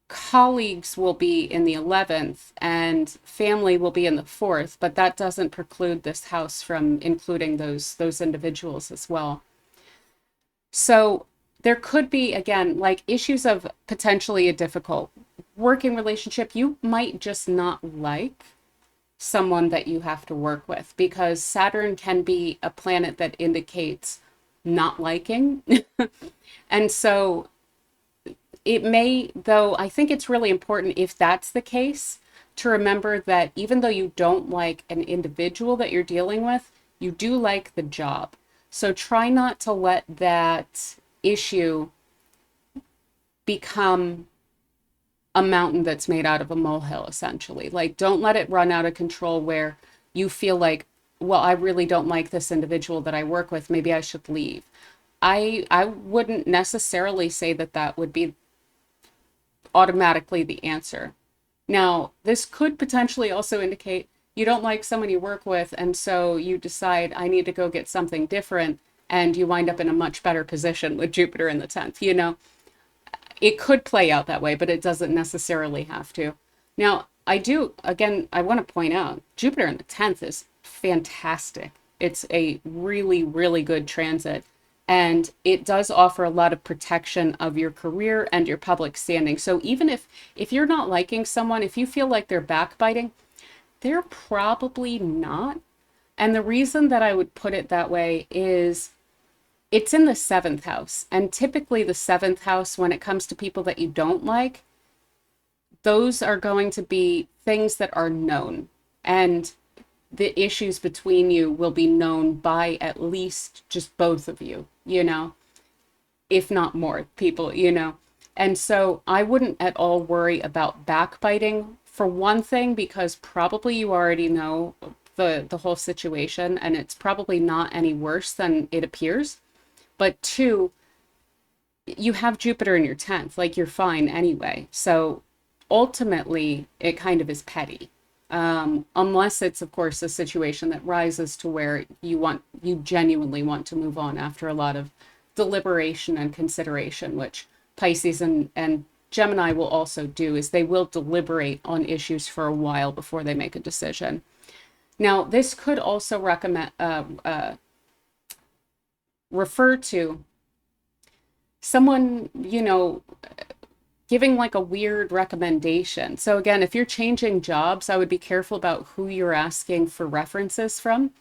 colleagues will be in the 11th and family will be in the 4th, but that doesn't preclude this house from including those individuals as well. So there could be, again, like issues of potentially a difficult working relationship. You might just not like someone that you have to work with, because Saturn can be a planet that indicates not liking. And so it may, though, I think it's really important, if that's the case, to remember that even though you don't like an individual that you're dealing with, you do like the job. So try not to let that issue become a mountain that's made out of a molehill, essentially. Like, don't let it run out of control where you feel like, well, I really don't like this individual that I work with. Maybe I should leave. I wouldn't necessarily say that would be automatically the answer. Now, this could potentially also indicate you don't like someone you work with, and so you decide, I need to go get something different, and you wind up in a much better position with Jupiter in the 10th. It could play out that way, but it doesn't necessarily have to. Now, I want to point out, Jupiter in the 10th is fantastic. It's a really, really good transit. And it does offer a lot of protection of your career and your public standing. So even if you're not liking someone, if you feel like they're backbiting, they're probably not. And the reason that I would put it that way is it's in the 7th house. And typically the 7th house, when it comes to people that you don't like, those are going to be things that are known. And the issues between you will be known by at least just both of you, if not more people, And so I wouldn't at all worry about backbiting, for one thing, because probably you already know the whole situation and it's probably not any worse than it appears. But two, you have Jupiter in your 10th, like you're fine anyway. So ultimately it kind of is petty. Unless it's, of course, a situation that rises to where you genuinely want to move on after a lot of deliberation and consideration, which Pisces and Gemini will also do, is they will deliberate on issues for a while before they make a decision. Now, this could also refer to someone, giving like a weird recommendation. So again, if you're changing jobs, I would be careful about who you're asking for references from.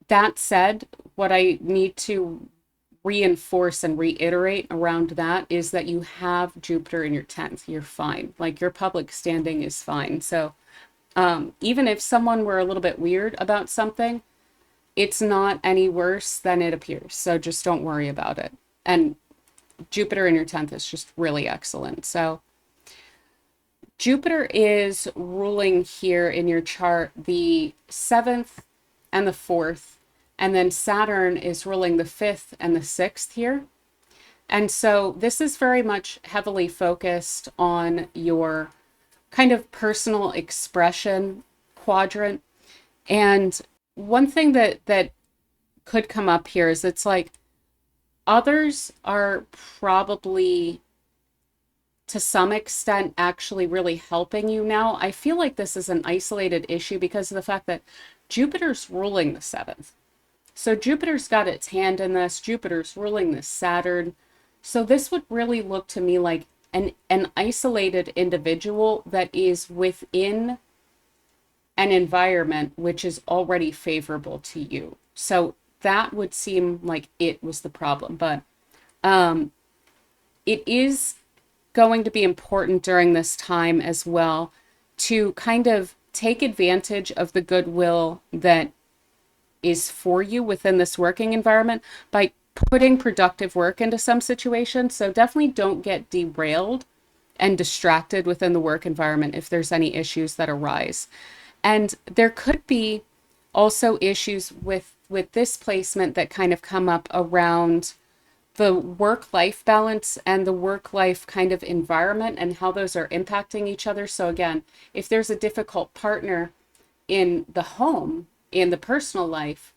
That said, what I need to reinforce and reiterate around that is that you have Jupiter in your 10th. You're fine. Like your public standing is fine. So even if someone were a little bit weird about something, it's not any worse than it appears. So just don't worry about it. And Jupiter in your 10th is just really excellent. So Jupiter is ruling here in your chart the 7th and the 4th, and then Saturn is ruling the 5th and the 6th here. And so this is very much heavily focused on your kind of personal expression quadrant. And one thing that could come up here is it's like others are probably to some extent actually really helping you now. I feel like this is an isolated issue because of the fact that Jupiter's ruling the 7th. So Jupiter's got its hand in this. Jupiter's ruling this Saturn. So this would really look to me like an isolated individual that is within an environment which is already favorable to you. So that would seem like it was the problem. But it is going to be important during this time as well to kind of take advantage of the goodwill that is for you within this working environment by putting productive work into some situations. So definitely don't get derailed and distracted within the work environment if there's any issues that arise. And there could be also issues with this placement that kind of come up around the work-life balance and the work-life kind of environment and how those are impacting each other. So again, if there's a difficult partner in the home, in the personal life,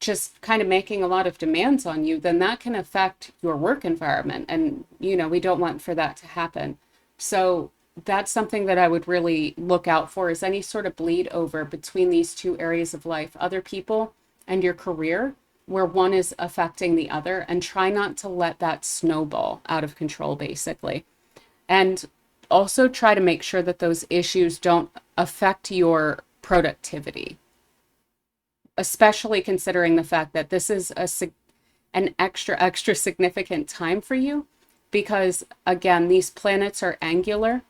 just kind of making a lot of demands on you, then that can affect your work environment. And, you know, we don't want for that to happen. So that's something that I would really look out for, is any sort of bleed over between these two areas of life, other people and your career, where one is affecting the other, and try not to let that snowball out of control, basically. And also try to make sure that those issues don't affect your productivity, especially considering the fact that this is an extra significant time for you, because again, these planets are angular.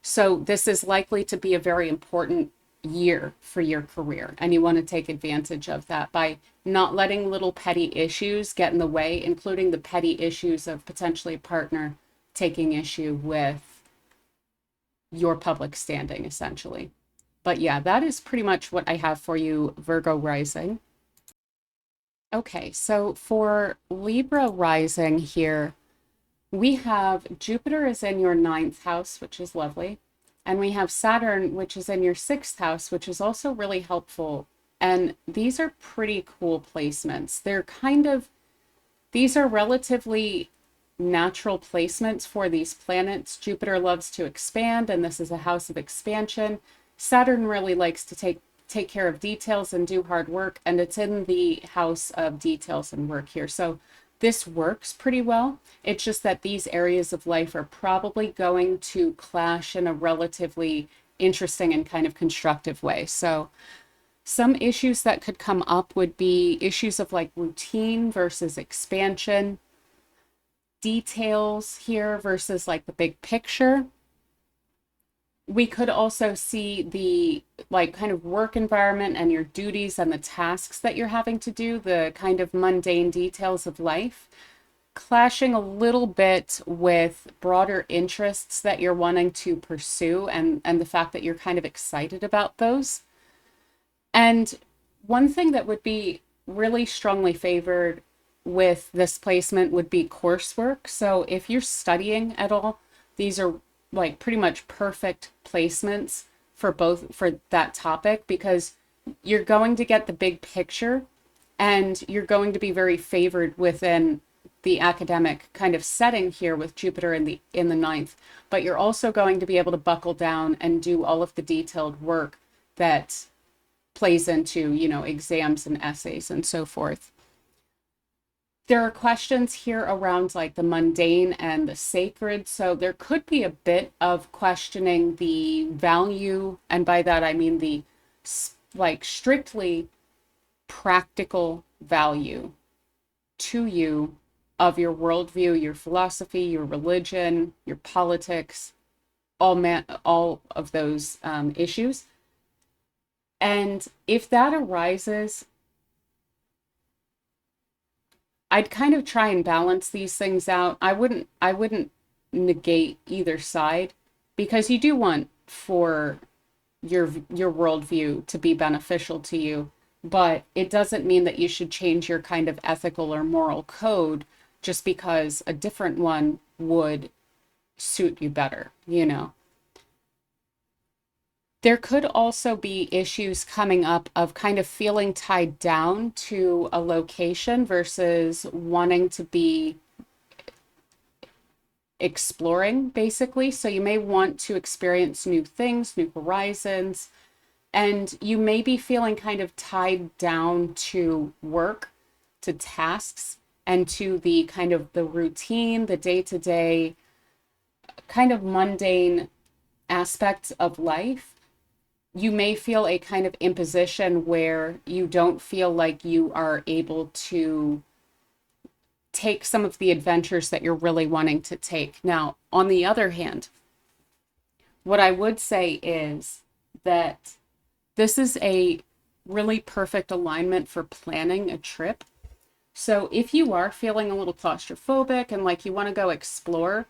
So this is likely to be a very important year for your career, and you want to take advantage of that by not letting little petty issues get in the way, including the petty issues of potentially a partner taking issue with your public standing, essentially. But yeah, that is pretty much what I have for you, Virgo Rising. Okay, so for Libra Rising here, we have Jupiter is in your 9th house, which is lovely. And we have Saturn, which is in your 6th house, which is also really helpful. And these are pretty cool placements. These are relatively natural placements for these planets. Jupiter loves to expand, and this is a house of expansion. Saturn really likes to take care of details and do hard work, and it's in the house of details and work here. So this works pretty well. It's just that these areas of life are probably going to clash in a relatively interesting and kind of constructive way. So some issues that could come up would be issues of like routine versus expansion, details here versus like the big picture. We could also see the like kind of work environment and your duties and the tasks that you're having to do, the kind of mundane details of life, clashing a little bit with broader interests that you're wanting to pursue, and the fact that you're kind of excited about those. And one thing that would be really strongly favored with this placement would be coursework. So if you're studying at all, these are like pretty much perfect placements for that topic, because you're going to get the big picture and you're going to be very favored within the academic kind of setting here with Jupiter in the 9th, but you're also going to be able to buckle down and do all of the detailed work that plays into, you know, exams and essays and so forth. There are questions here around like the mundane and the sacred. So there could be a bit of questioning the value. And by that, I mean the like strictly practical value to you of your worldview, your philosophy, your religion, your politics, all of those issues. And if that arises, I'd kind of try and balance these things out. I wouldn't negate either side because you do want for your worldview to be beneficial to you, but it doesn't mean that you should change your kind of ethical or moral code just because a different one would suit you better, you know. There could also be issues coming up of kind of feeling tied down to a location versus wanting to be exploring, basically. So you may want to experience new things, new horizons, and you may be feeling kind of tied down to work, to tasks, and to the kind of the routine, the day-to-day kind of mundane aspects of life. You may feel a kind of imposition where you don't feel like you are able to take some of the adventures that you're really wanting to take. Now, on the other hand, what I would say is that this is a really perfect alignment for planning a trip. So if you are feeling a little claustrophobic and like you want to go explore,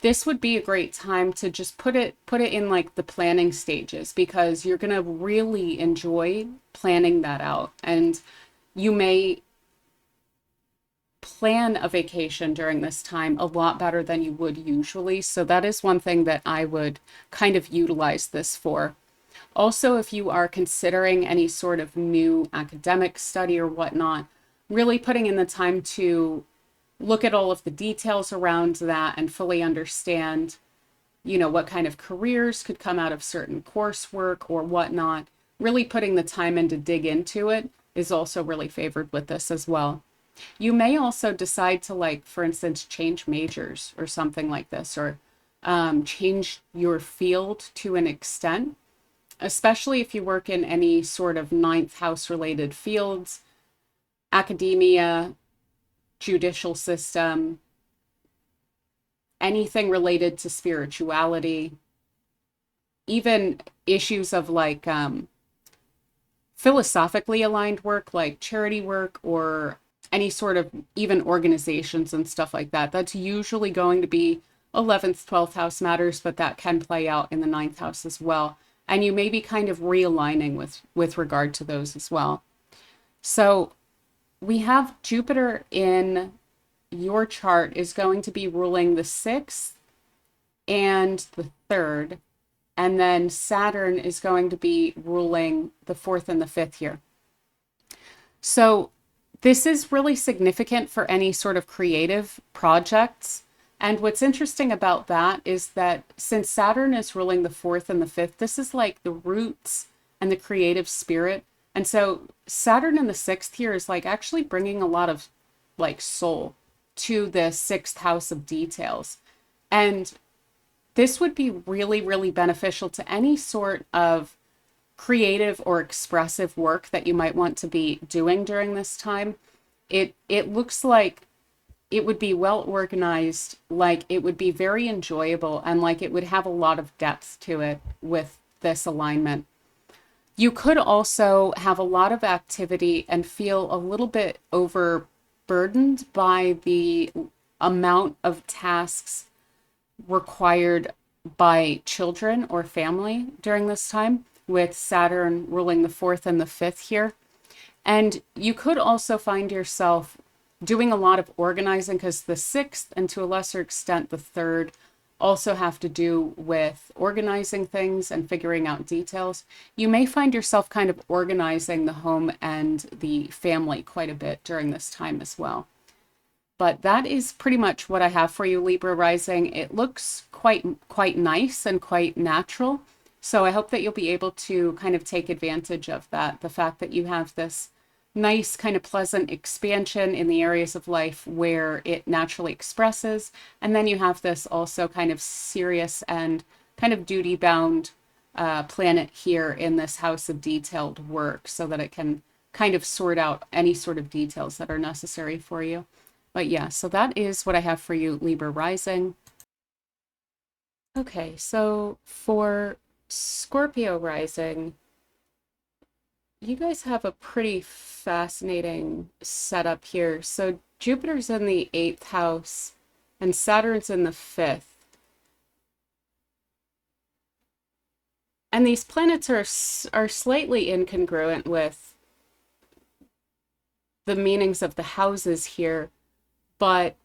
this would be a great time to just put it in like the planning stages because you're going to really enjoy planning that out. And you may plan a vacation during this time a lot better than you would usually. So that is one thing that I would kind of utilize this for. Also, if you are considering any sort of new academic study or whatnot, really putting in the time to look at all of the details around that and fully understand, you know, what kind of careers could come out of certain coursework or whatnot. Really putting the time in to dig into it is also really favored with this as well. You may also decide to, like, for instance, change majors or something like this, or change your field to an extent, especially if you work in any sort of ninth house related fields, academia, judicial system, anything related to spirituality, even issues of like philosophically aligned work like charity work or any sort of even organizations and stuff like that. That's usually going to be 11th, 12th house matters, but that can play out in the ninth house as well. And you may be kind of realigning with regard to those as well. So we have Jupiter in your chart is going to be ruling the 6th and the 3rd. And then Saturn is going to be ruling the 4th and the 5th here. So this is really significant for any sort of creative projects. And what's interesting about that is that since Saturn is ruling the 4th and the 5th, this is like the roots and the creative spirit. And so Saturn in the 6th here is like actually bringing a lot of like soul to the 6th house of details. And this would be really, really beneficial to any sort of creative or expressive work that you might want to be doing during this time. It looks like it would be well organized, like it would be very enjoyable, and like it would have a lot of depth to it with this alignment. You could also have a lot of activity and feel a little bit overburdened by the amount of tasks required by children or family during this time, with Saturn ruling the 4th and the 5th here. And you could also find yourself doing a lot of organizing because the 6th and to a lesser extent the 3rd also have to do with organizing things and figuring out details. You may find yourself kind of organizing the home and the family quite a bit during this time as well. But that is pretty much what I have for you, Libra Rising. It looks quite nice and quite natural. So I hope that you'll be able to kind of take advantage of that, the fact that you have this nice kind of pleasant expansion in the areas of life where it naturally expresses. And then you have this also kind of serious and kind of duty bound planet here in this house of detailed work so that it can kind of sort out any sort of details that are necessary for you. But yeah, so that is what I have for you, Libra Rising. Okay, so for Scorpio Rising, you guys have a pretty fascinating setup here. So Jupiter's in the 8th house and Saturn's in the 5th. And these planets are slightly incongruent with the meanings of the houses here, but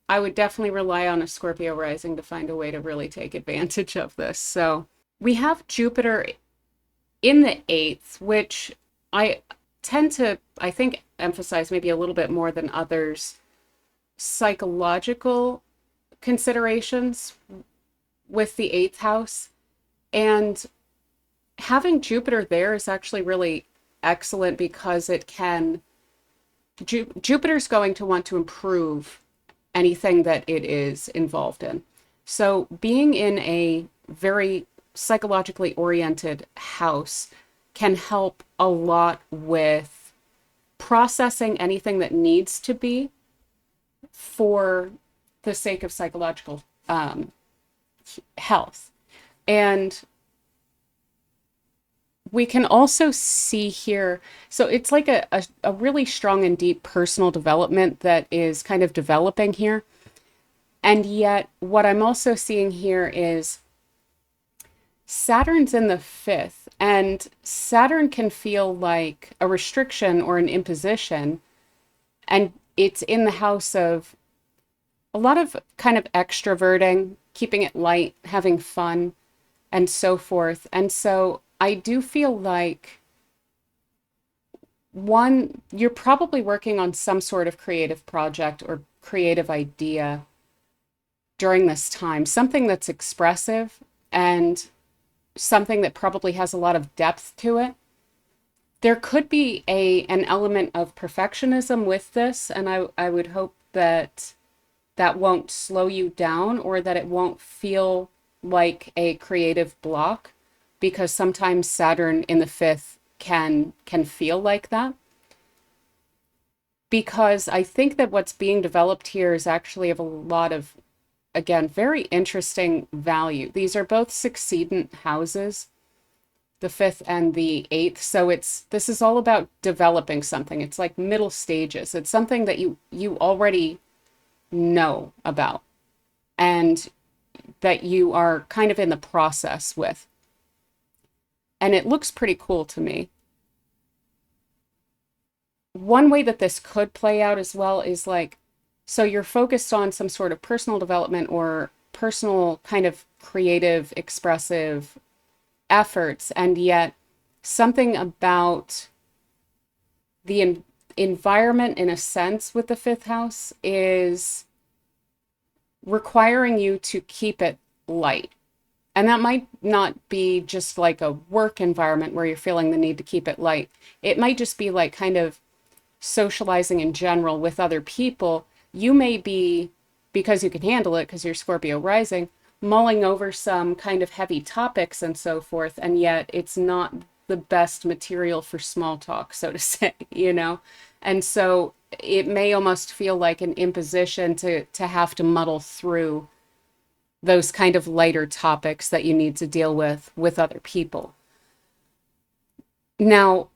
I would definitely rely on a Scorpio rising to find a way to really take advantage of this. So we have Jupiter in the 8th, which I tend to, I think, emphasize maybe a little bit more than others, psychological considerations with the 8th house. And having Jupiter there is actually really excellent because it can, Jupiter's going to want to improve anything that it is involved in. So being in a very psychologically oriented house can help a lot with processing anything that needs to be for the sake of psychological health. And we can also see here, so it's like a really strong and deep personal development that is kind of developing here. And yet what I'm also seeing here is Saturn's in the 5th, and Saturn can feel like a restriction or an imposition. And it's in the house of a lot of kind of extroverting, keeping it light, having fun, and so forth. And so I do feel like, one, you're probably working on some sort of creative project or creative idea during this time, something that's expressive and something that probably has a lot of depth to it. There could be an element of perfectionism with this, and I would hope that that won't slow you down or that it won't feel like a creative block, because sometimes Saturn in the 5th can feel like that. Because I think that what's being developed here is actually of a lot of, again, very interesting value. These are both succedent houses, the 5th and the 8th. So this is all about developing something. It's like middle stages. It's something that you already know about and that you are kind of in the process with. And it looks pretty cool to me. One way that this could play out as well is like, so you're focused on some sort of personal development or personal kind of creative, expressive efforts, and yet something about the environment, in a sense, with the 5th house is requiring you to keep it light. And that might not be just like a work environment where you're feeling the need to keep it light. It might just be like kind of socializing in general with other people. You may be, because you can handle it because you're Scorpio rising, mulling over some kind of heavy topics and so forth, and yet it's not the best material for small talk, so to say, you know? And so it may almost feel like an imposition to have to muddle through those kind of lighter topics that you need to deal with other people. Now,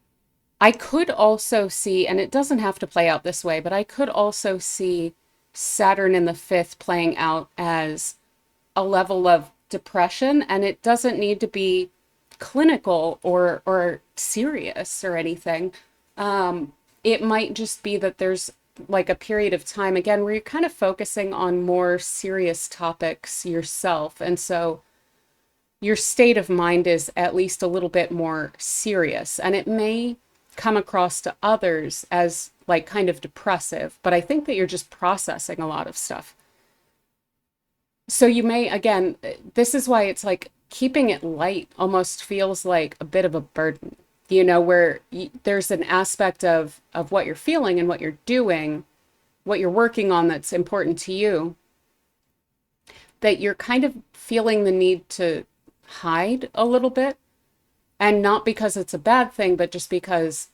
I could also see, and it doesn't have to play out this way, but I could also see Saturn in the 5th playing out as a level of depression, and it doesn't need to be clinical or serious or anything. It might just be that there's like a period of time, again, where you're kind of focusing on more serious topics yourself. And so your state of mind is at least a little bit more serious. And it may come across to others as like kind of depressive, but I think that you're just processing a lot of stuff. So you may, again, this is why it's like keeping it light almost feels like a bit of a burden. where there's an aspect of what you're feeling and what you're doing, what you're working on that's important to you, that you're kind of feeling the need to hide a little bit. And not because it's a bad thing, but just because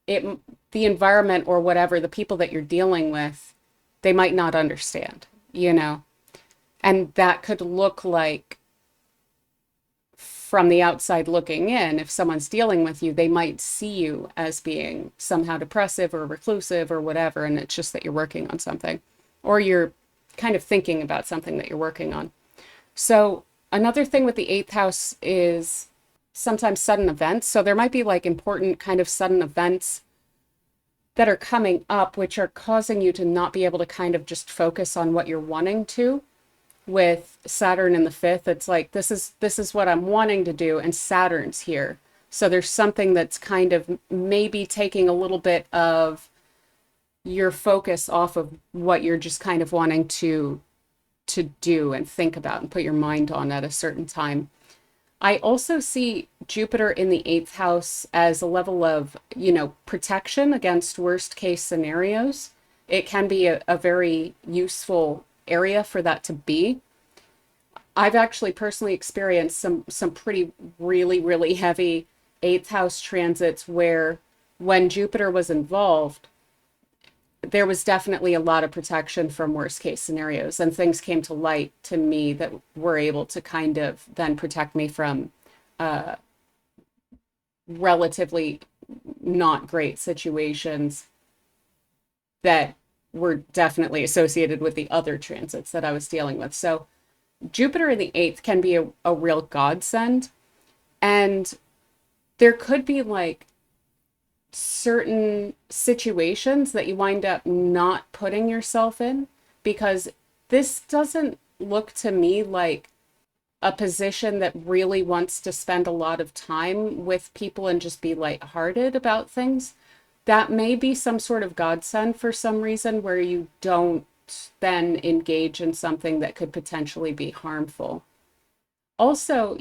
it the environment or whatever, the people that you're dealing with, they might not understand. And that could look like, from the outside looking in, if someone's dealing with you, they might see you as being somehow depressive or reclusive or whatever, and it's just that you're working on something, or you're kind of thinking about something that you're working on. So another thing with the eighth house is sometimes sudden events. So there might be like important kind of sudden events that are coming up, which are causing you to not be able to kind of just focus on what you're wanting to. With Saturn in the fifth, it's like, this is what I'm wanting to do, and Saturn's here. So there's something that's kind of maybe taking a little bit of your focus off of what you're just kind of wanting to do and think about and put your mind on at a certain time. I also see Jupiter in the eighth house as a level of, protection against worst case scenarios. It can be a very useful area for that to be. I've actually personally experienced some pretty really, really heavy eighth house transits where when Jupiter was involved, there was definitely a lot of protection from worst case scenarios, and things came to light to me that were able to kind of then protect me from relatively not great situations that were definitely associated with the other transits that I was dealing with. So Jupiter in the eighth can be a real godsend. And there could be like certain situations that you wind up not putting yourself in, because this doesn't look to me like a position that really wants to spend a lot of time with people and just be lighthearted about things. That may be some sort of godsend for some reason, where you don't then engage in something that could potentially be harmful. Also,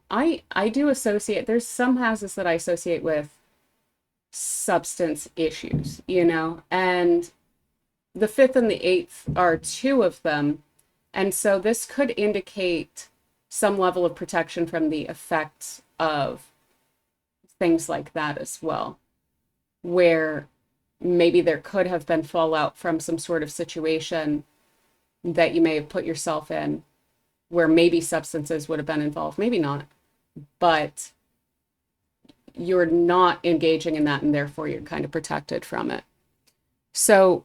I do associate, there's some houses that I associate with substance issues, and the fifth and the eighth are two of them. And so this could indicate some level of protection from the effects of things like that as well, where maybe there could have been fallout from some sort of situation that you may have put yourself in, where maybe substances would have been involved, maybe not, but you're not engaging in that, and therefore you're kind of protected from it. So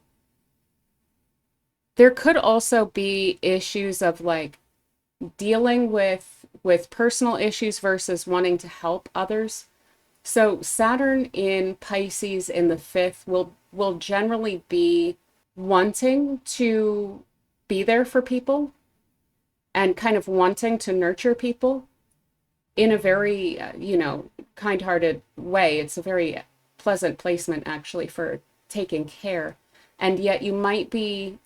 there could also be issues of like dealing with personal issues versus wanting to help others. So Saturn in Pisces in the fifth will generally be wanting to be there for people and kind of wanting to nurture people in a very, kind-hearted way. It's a very pleasant placement actually for taking care. And yet you might be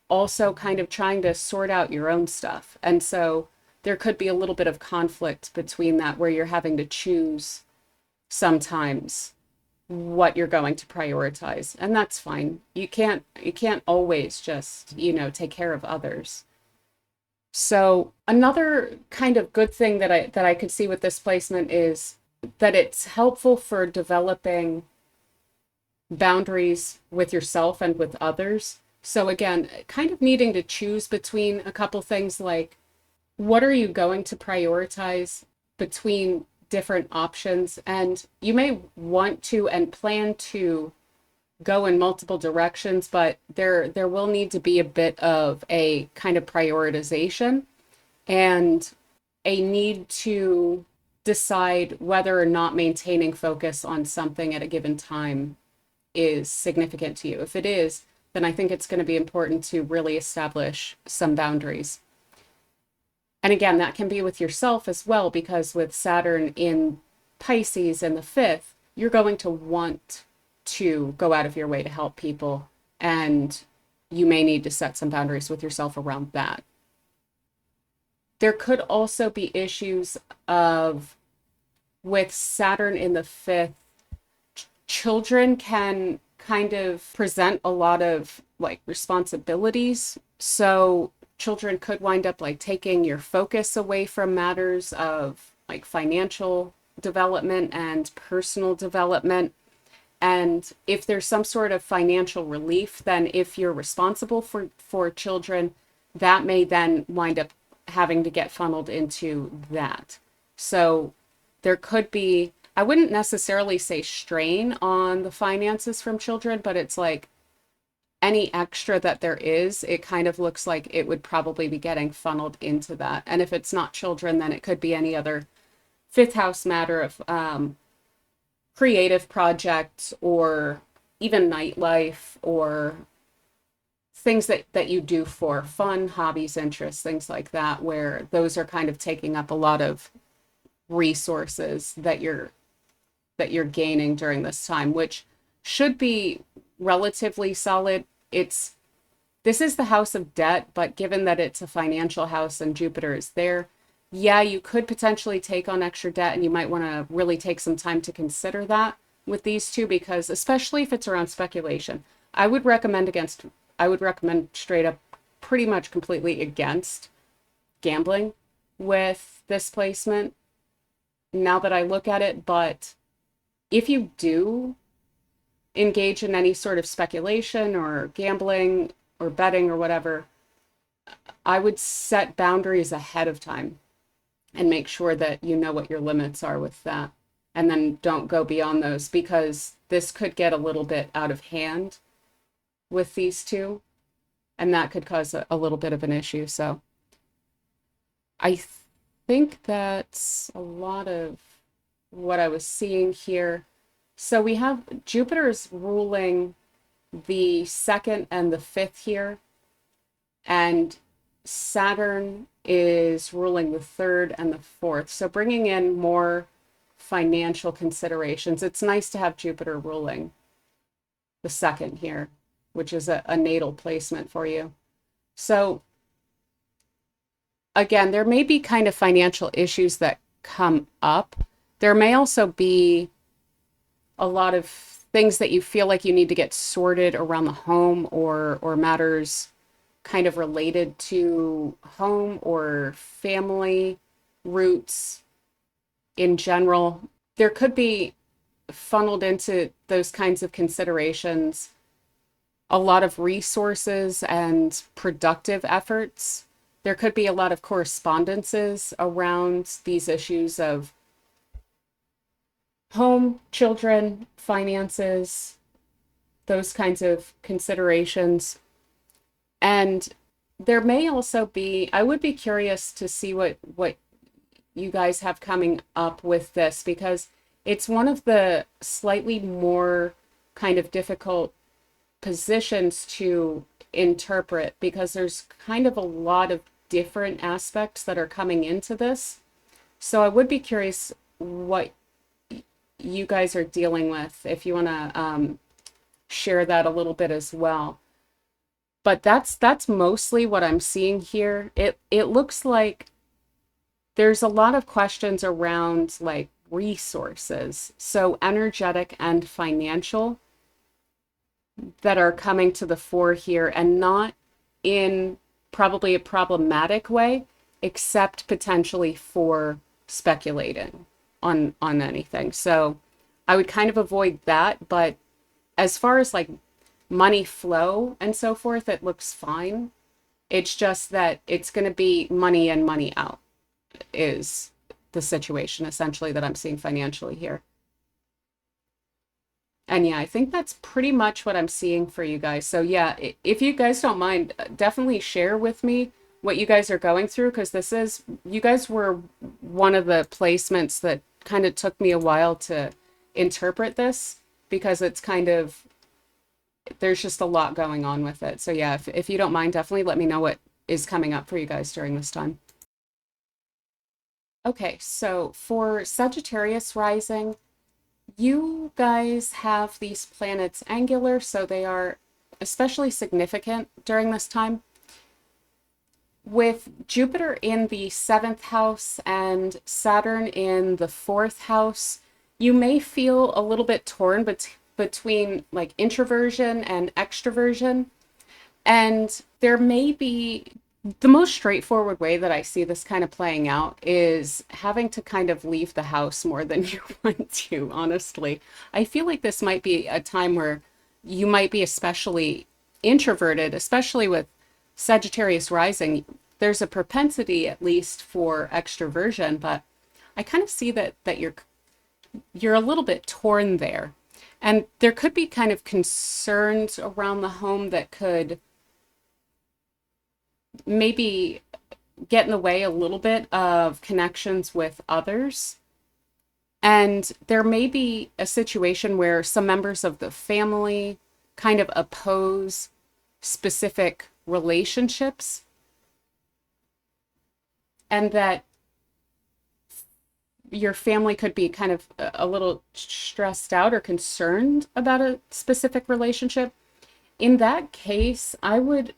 also kind of trying to sort out your own stuff. And so there could be a little bit of conflict between that, where you're having to choose sometimes what you're going to prioritize. And that's fine. You can't always just, take care of others. So another kind of good thing that I could see with this placement is that it's helpful for developing boundaries with yourself and with others. So again, kind of needing to choose between a couple things, like what are you going to prioritize between different options? And you may want to and plan to go in multiple directions, but there will need to be a bit of a kind of prioritization and a need to decide whether or not maintaining focus on something at a given time is significant to you. If it is, then I think it's going to be important to really establish some boundaries. And again, that can be with yourself as well, because with Saturn in Pisces in the fifth, you're going to want to go out of your way to help people, and you may need to set some boundaries with yourself around that. There could also be issues of with Saturn in the fifth, children can kind of present a lot of like responsibilities. So children could wind up like taking your focus away from matters of like financial development and personal development. And if there's some sort of financial relief, then if you're responsible for children, that may then wind up having to get funneled into that. So there could be, I wouldn't necessarily say strain on the finances from children, but it's like any extra that there is, it kind of looks like it would probably be getting funneled into that. And if it's not children, then it could be any other fifth house matter of creative projects or even nightlife or things that you do for fun, hobbies, interests, things like that, where those are kind of taking up a lot of resources that you're gaining during this time, which should be relatively solid. This is the house of debt, but given that it's a financial house and Jupiter is there, yeah, you could potentially take on extra debt, and you might want to really take some time to consider that with these two, because especially if it's around speculation, I would recommend straight up pretty much completely against gambling with this placement now that I look at it. But if you do engage in any sort of speculation or gambling or betting or whatever, I would set boundaries ahead of time and make sure that you know what your limits are with that. And then don't go beyond those, because this could get a little bit out of hand with these two, and that could cause a little bit of an issue. So I think that's a lot of what I was seeing here. So we have Jupiter's ruling the second and the fifth here, and Saturn is ruling the third and the fourth. So bringing in more financial considerations. It's nice to have Jupiter ruling the second here, which is a natal placement for you. So again, there may be kind of financial issues that come up. There may also be a lot of things that you feel like you need to get sorted around the home, or matters kind of related to home or family roots in general. There could be funneled into those kinds of considerations a lot of resources and productive efforts. There could be a lot of correspondences around these issues of home, children, finances, those kinds of considerations. And there may also be, I would be curious to see what you guys have coming up with this, because it's one of the slightly more kind of difficult positions to interpret, because there's kind of a lot of different aspects that are coming into this. So I would be curious what you guys are dealing with, if you want to share that a little bit as well. But that's mostly what I'm seeing here. It looks like there's a lot of questions around like resources, so energetic and financial, that are coming to the fore here, and not in probably a problematic way, except potentially for speculating on anything. So I would kind of avoid that. But as far as like money flow and so forth, it looks fine. It's just that it's going to be money in, money out is the situation essentially that I'm seeing financially here. And yeah, I think that's pretty much what I'm seeing for you guys. So yeah, if you guys don't mind, definitely share with me what you guys are going through, because you guys were one of the placements that kind of took me a while to interpret this, because it's kind of, there's just a lot going on with it. So yeah, if you don't mind, definitely let me know what is coming up for you guys during this time. Okay, so for Sagittarius Rising, you guys have these planets angular, so they are especially significant during this time. With Jupiter in the seventh house and Saturn in the fourth house, you may feel a little bit torn between like introversion and extroversion. And there may be the most straightforward way that I see this kind of playing out is having to kind of leave the house more than you want to, honestly. I feel like this might be a time where you might be especially introverted, especially with Sagittarius rising. There's a propensity at least for extroversion, but I kind of see that you're a little bit torn there. And there could be kind of concerns around the home that could maybe get in the way a little bit of connections with others. And there may be a situation where some members of the family kind of oppose specific relationships, and that your family could be kind of a little stressed out or concerned about a specific relationship. In that case, I would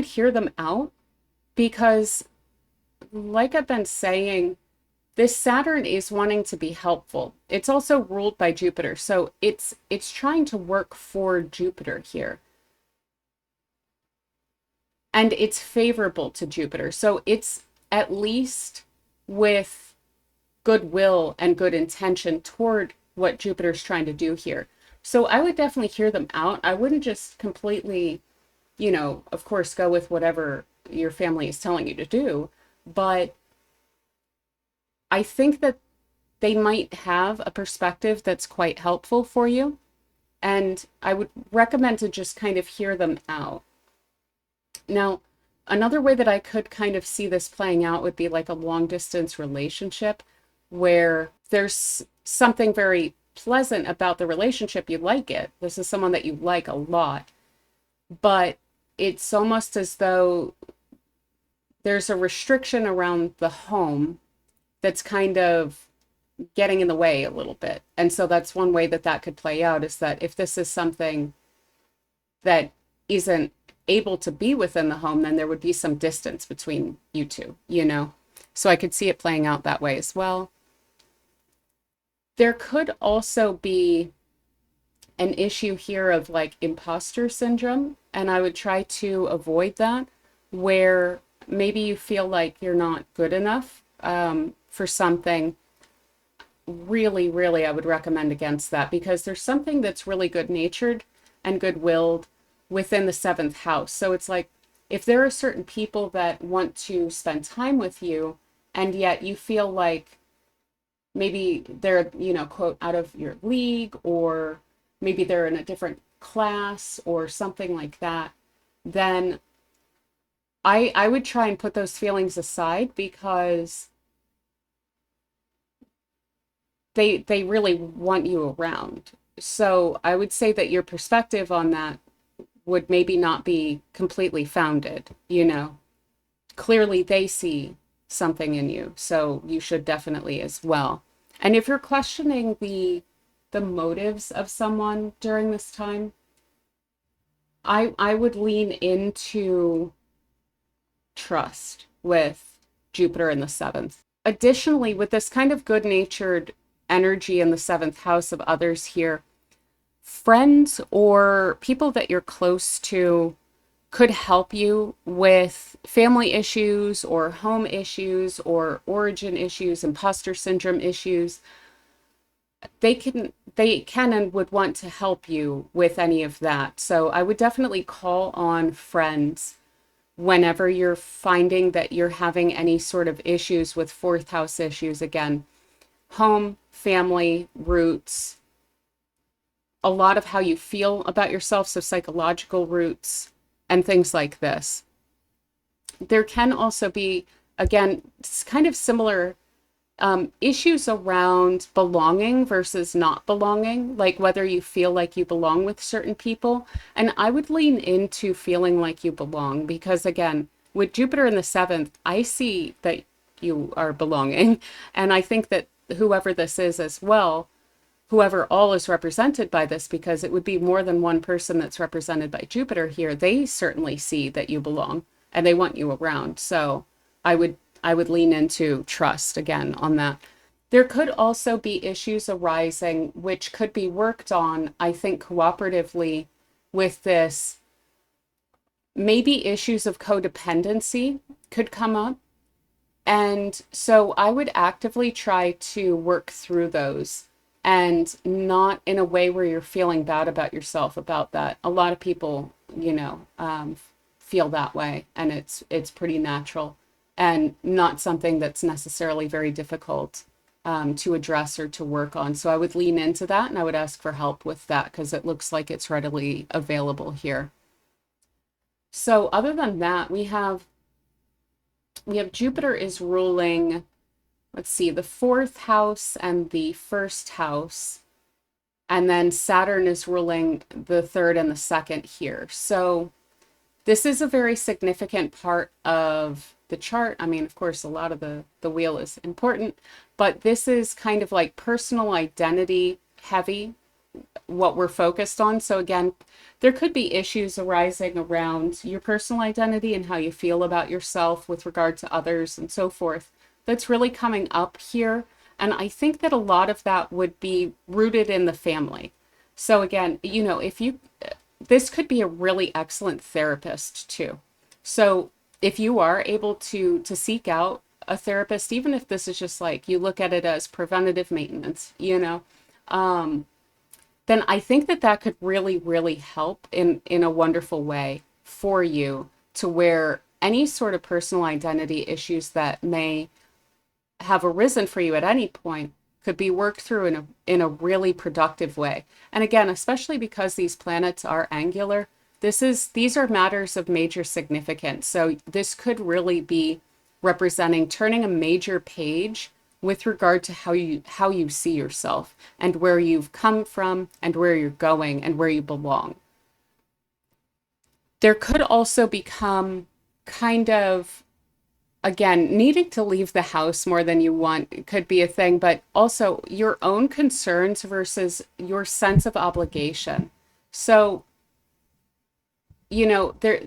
hear them out because, like I've been saying, this Saturn is wanting to be helpful. It's also ruled by Jupiter, so it's trying to work for Jupiter here. And it's favorable to Jupiter. So it's at least with goodwill and good intention toward what Jupiter's trying to do here. So I would definitely hear them out. I wouldn't just completely, of course, go with whatever your family is telling you to do. But I think that they might have a perspective that's quite helpful for you. And I would recommend to just kind of hear them out. Now, another way that I could kind of see this playing out would be like a long distance relationship where there's something very pleasant about the relationship. You like it. This is someone that you like a lot. But it's almost as though there's a restriction around the home that's kind of getting in the way a little bit. And so that's one way that could play out, is that if this is something that isn't able to be within the home, then there would be some distance between you two. So I could see it playing out that way as well. There could also be an issue here of like imposter syndrome, and I would try to avoid that, where maybe you feel like you're not good enough for something. Really, really, I would recommend against that, because there's something that's really good-natured and good-willed within the seventh house. So it's like, if there are certain people that want to spend time with you, and yet you feel like maybe they're, quote, out of your league, or maybe they're in a different class or something like that, then I would try and put those feelings aside, because they really want you around. So I would say that your perspective on that would maybe not be completely founded. Clearly they see something in you, so you should definitely as well. And if you're questioning the motives of someone during this time, I would lean into trust with Jupiter in the seventh. Additionally, with this kind of good-natured energy in the seventh house of others here, friends or people that you're close to could help you with family issues or home issues or origin issues, imposter syndrome issues. They can and would want to help you with any of that. So I would definitely call on friends whenever you're finding that you're having any sort of issues with fourth house issues. Again, home, family, roots, a lot of how you feel about yourself, so psychological roots and things like this. There can also be, again, kind of similar issues around belonging versus not belonging, like whether you feel like you belong with certain people. And I would lean into feeling like you belong, because again, with Jupiter in the seventh, I see that you are belonging. And I think that whoever this is as well, whoever all is represented by this, because it would be more than one person that's represented by Jupiter here, they certainly see that you belong. and they want you around. So I would I would lean into trust again on that. There could also be issues arising which could be worked on, I think, cooperatively with this. Maybe issues of codependency could come up. And so I would actively try to work through those, and not in a way where you're feeling bad about yourself about that. A lot of people, feel that way, and it's pretty natural and not something that's necessarily very difficult to address or to work on. So I would lean into that and I would ask for help with that because it looks like it's readily available here. So other than that, we have Jupiter is ruling, let's see, the fourth house and the first house. And then Saturn is ruling the third and the second here. So this is a very significant part of the chart. I mean, of course, a lot of the wheel is important, but this is kind of like personal identity heavy, what we're focused on. So again, there could be issues arising around your personal identity and how you feel about yourself with regard to others and so forth. That's really coming up here. And I think that a lot of that would be rooted in the family. So again, if you, this could be a really excellent therapist too. So if you are able to seek out a therapist, even if this is just like you look at it as preventative maintenance, then I think that that could really, really help in a wonderful way for you, to where any sort of personal identity issues that may have arisen for you at any point could be worked through in a really productive way. And again, especially because these planets are angular, these are matters of major significance. So this could really be representing turning a major page with regard to how you see yourself and where you've come from and where you're going and where you belong. There could also become kind of, again, needing to leave the house more than you want could be a thing, but also your own concerns versus your sense of obligation. So, there,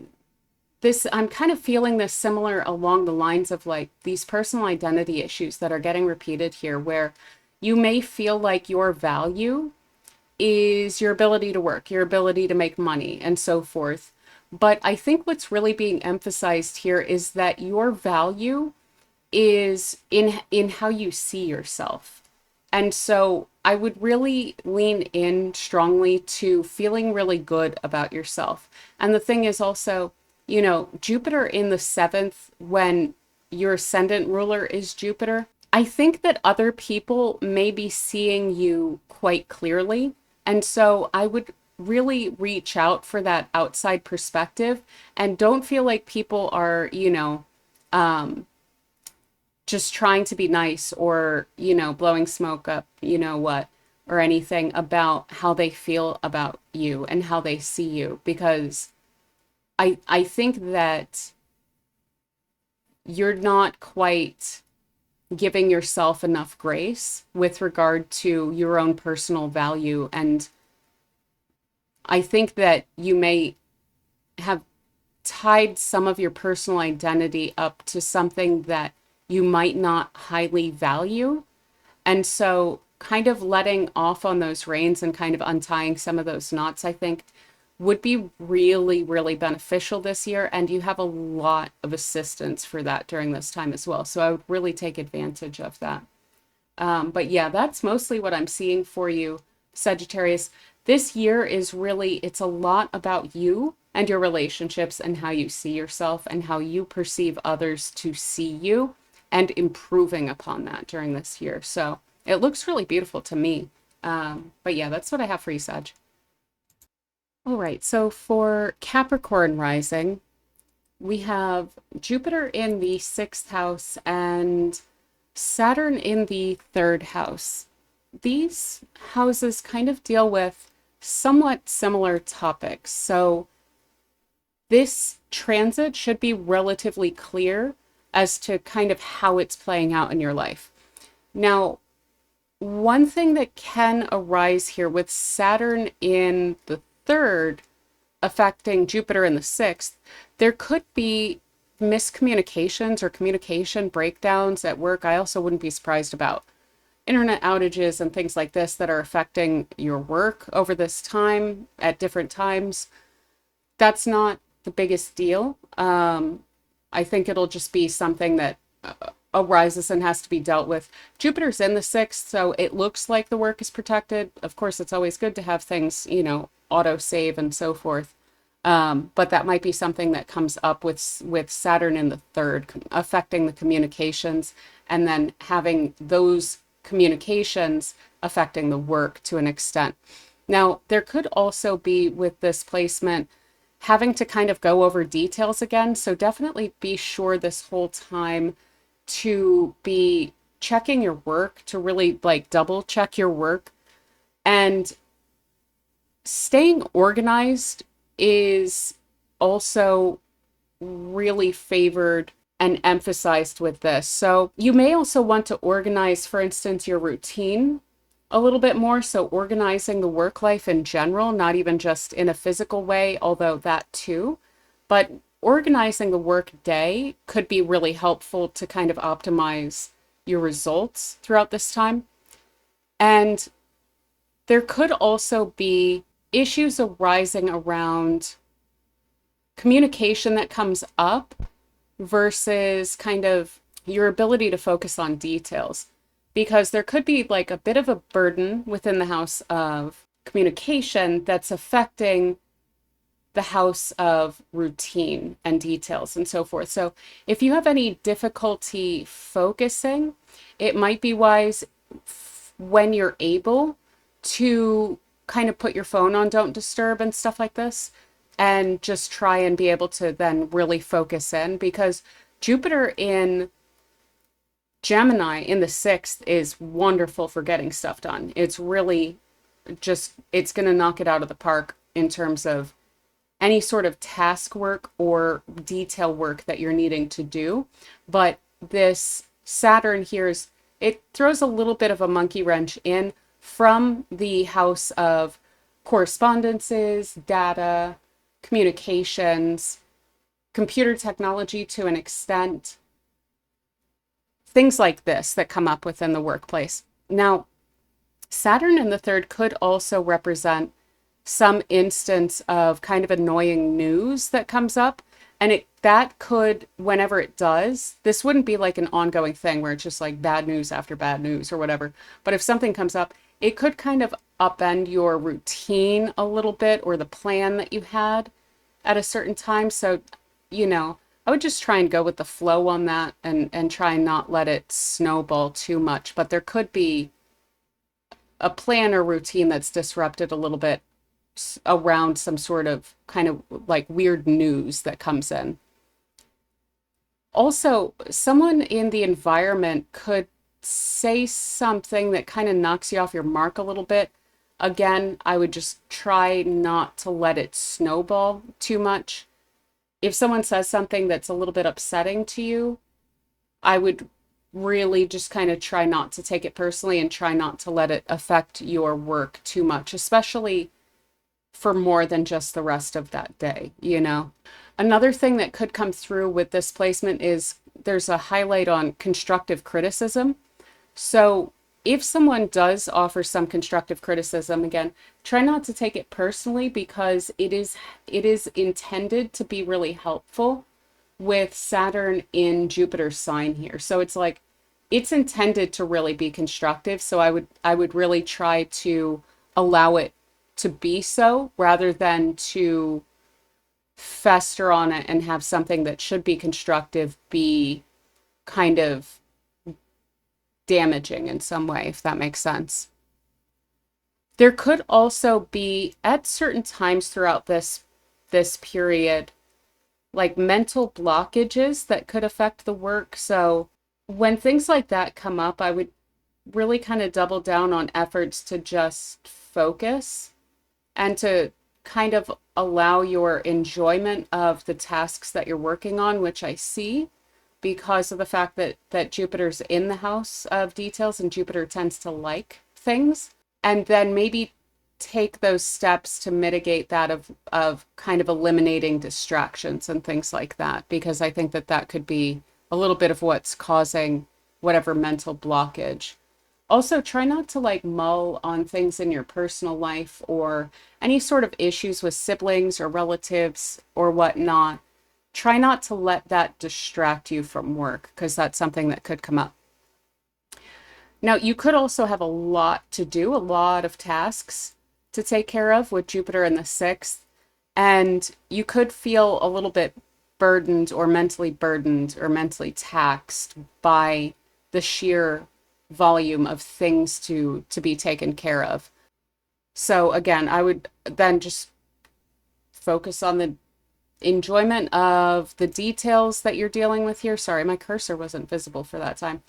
this, I'm kind of feeling this similar along the lines of like these personal identity issues that are getting repeated here, where you may feel like your value is your ability to work, your ability to make money, and so forth. But I think what's really being emphasized here is that your value is in how you see yourself. And so I would really lean in strongly to feeling really good about yourself. And the thing is also, Jupiter in the seventh, when your ascendant ruler is Jupiter, I think that other people may be seeing you quite clearly. And so I would really reach out for that outside perspective, and don't feel like people are, just trying to be nice or, blowing smoke up, what, or anything about how they feel about you and how they see you. Because I think that you're not quite giving yourself enough grace with regard to your own personal value. And I think that you may have tied some of your personal identity up to something that you might not highly value. And so kind of letting off on those reins and kind of untying some of those knots, I think, would be really, really beneficial this year. And you have a lot of assistance for that during this time as well. So I would really take advantage of that. But yeah, that's mostly what I'm seeing for you, Sagittarius. This year is really, it's a lot about you and your relationships and how you see yourself and how you perceive others to see you, and improving upon that during this year. So it looks really beautiful to me. But yeah, that's what I have for you, Sag. All right, so for Capricorn Rising, we have Jupiter in the sixth house and Saturn in the third house. These houses kind of deal with somewhat similar topics. So this transit should be relatively clear as to kind of how it's playing out in your life. Now, one thing that can arise here with Saturn in the third affecting Jupiter in the sixth, there could be miscommunications or communication breakdowns at work, I also wouldn't be surprised about internet outages and things like this that are affecting your work over this time at different times. That's not the biggest deal. I think it'll just be something that arises and has to be dealt with. Jupiter's in the sixth, so it looks like the work is protected. Of course, it's always good to have things, auto save and so forth. But that might be something that comes up with Saturn in the third, affecting the communications, and then having those communications affecting the work to an extent. Now, there could also be with this placement having to kind of go over details again. So definitely be sure this whole time to be checking your work, to really like double check your work, and staying organized is also really favored and emphasized with this. So you may also want to organize, for instance, your routine a little bit more. So organizing the work life in general, not even just in a physical way, although that too, but organizing the work day could be really helpful to kind of optimize your results throughout this time. And there could also be issues arising around communication that comes up versus kind of your ability to focus on details, because there could be like a bit of a burden within the house of communication that's affecting the house of routine and details and so forth. So if you have any difficulty focusing, it might be wise when you're able to kind of put your phone on don't disturb and stuff like this, and just try and be able to then really focus in, because Jupiter in Gemini in the sixth is wonderful for getting stuff done. It's really just, it's going to knock it out of the park in terms of any sort of task work or detail work that you're needing to do. But this Saturn here it throws a little bit of a monkey wrench in from the house of correspondences, data, communications, computer technology to an extent, things like this that come up within the workplace. Now, Saturn in the third could also represent some instance of kind of annoying news that comes up. And that could, whenever it does, this wouldn't be like an ongoing thing where it's just like bad news after bad news or whatever. But if something comes up, it could kind of upend your routine a little bit, or the plan that you had at a certain time. So, I would just try and go with the flow on that and try and not let it snowball too much. But there could be a plan or routine that's disrupted a little bit around some sort of kind of like weird news that comes in. Also, someone in the environment could say something that kind of knocks you off your mark a little bit. Again, I would just try not to let it snowball too much. If someone says something that's a little bit upsetting to you, I would really just kind of try not to take it personally and try not to let it affect your work too much, especially for more than just the rest of that day, Another thing that could come through with this placement is there's a highlight on constructive criticism. So if someone does offer some constructive criticism, again, try not to take it personally, because it is intended to be really helpful with Saturn in Jupiter's sign here. So it's like, it's intended to really be constructive. So I would really try to allow it to be so, rather than to fester on it and have something that should be constructive be kind of damaging in some way, if that makes sense. There could also be, at certain times throughout this period, like mental blockages that could affect the work. So when things like that come up, I would really kind of double down on efforts to just focus and to kind of allow your enjoyment of the tasks that you're working on, which I see because of the fact that Jupiter's in the house of details, and Jupiter tends to like things. And then maybe take those steps to mitigate that of kind of eliminating distractions and things like that, because I think that that could be a little bit of what's causing whatever mental blockage. Also, try not to like mull on things in your personal life or any sort of issues with siblings or relatives or whatnot. Try not to let that distract you from work because that's something that could come up. Now, you could also have a lot to do, a lot of tasks to take care of with Jupiter in the sixth, and you could feel a little bit burdened or mentally taxed by the sheer volume of things to be taken care of. So again, I would then just focus on the enjoyment of the details that you're dealing with here. Sorry, my cursor wasn't visible for that time.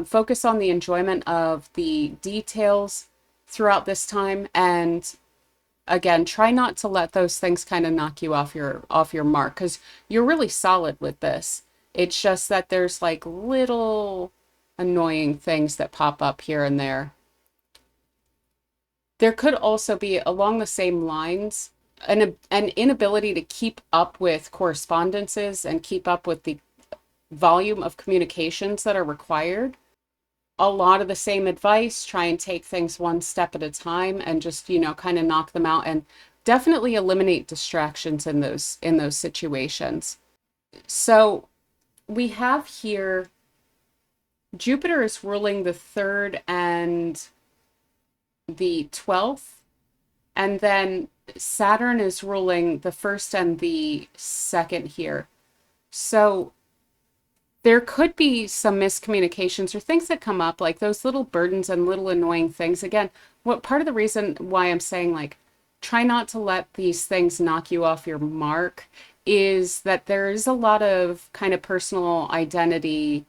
Focus on the enjoyment of the details throughout this time, and again, try not to let those things kind of knock you off your mark, because you're really solid with this. It's just that there's like little annoying things that pop up here and there. There could also be, along the same lines, an inability to keep up with correspondences and keep up with the volume of communications that are required. A lot of the same advice, try and take things one step at a time and just, kind of knock them out, and definitely eliminate distractions in those situations. So we have here Jupiter is ruling the 3rd and the 12th, and then Saturn is ruling the 1st and the 2nd here. So there could be some miscommunications or things that come up, like those little burdens and little annoying things. Again, what part of the reason why I'm saying like try not to let these things knock you off your mark is that there is a lot of kind of personal identity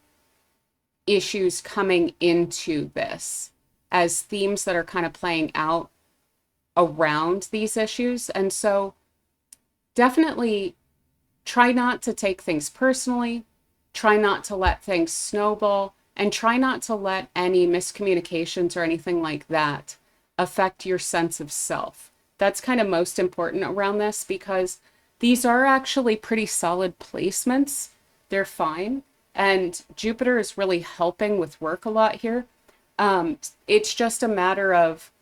issues coming into this as themes that are kind of playing out around these issues. And so definitely try not to take things personally, try not to let things snowball, and try not to let any miscommunications or anything like that affect your sense of self. That's kind of most important around this, because these are actually pretty solid placements. They're fine. And Jupiter is really helping with work a lot here. It's just a matter of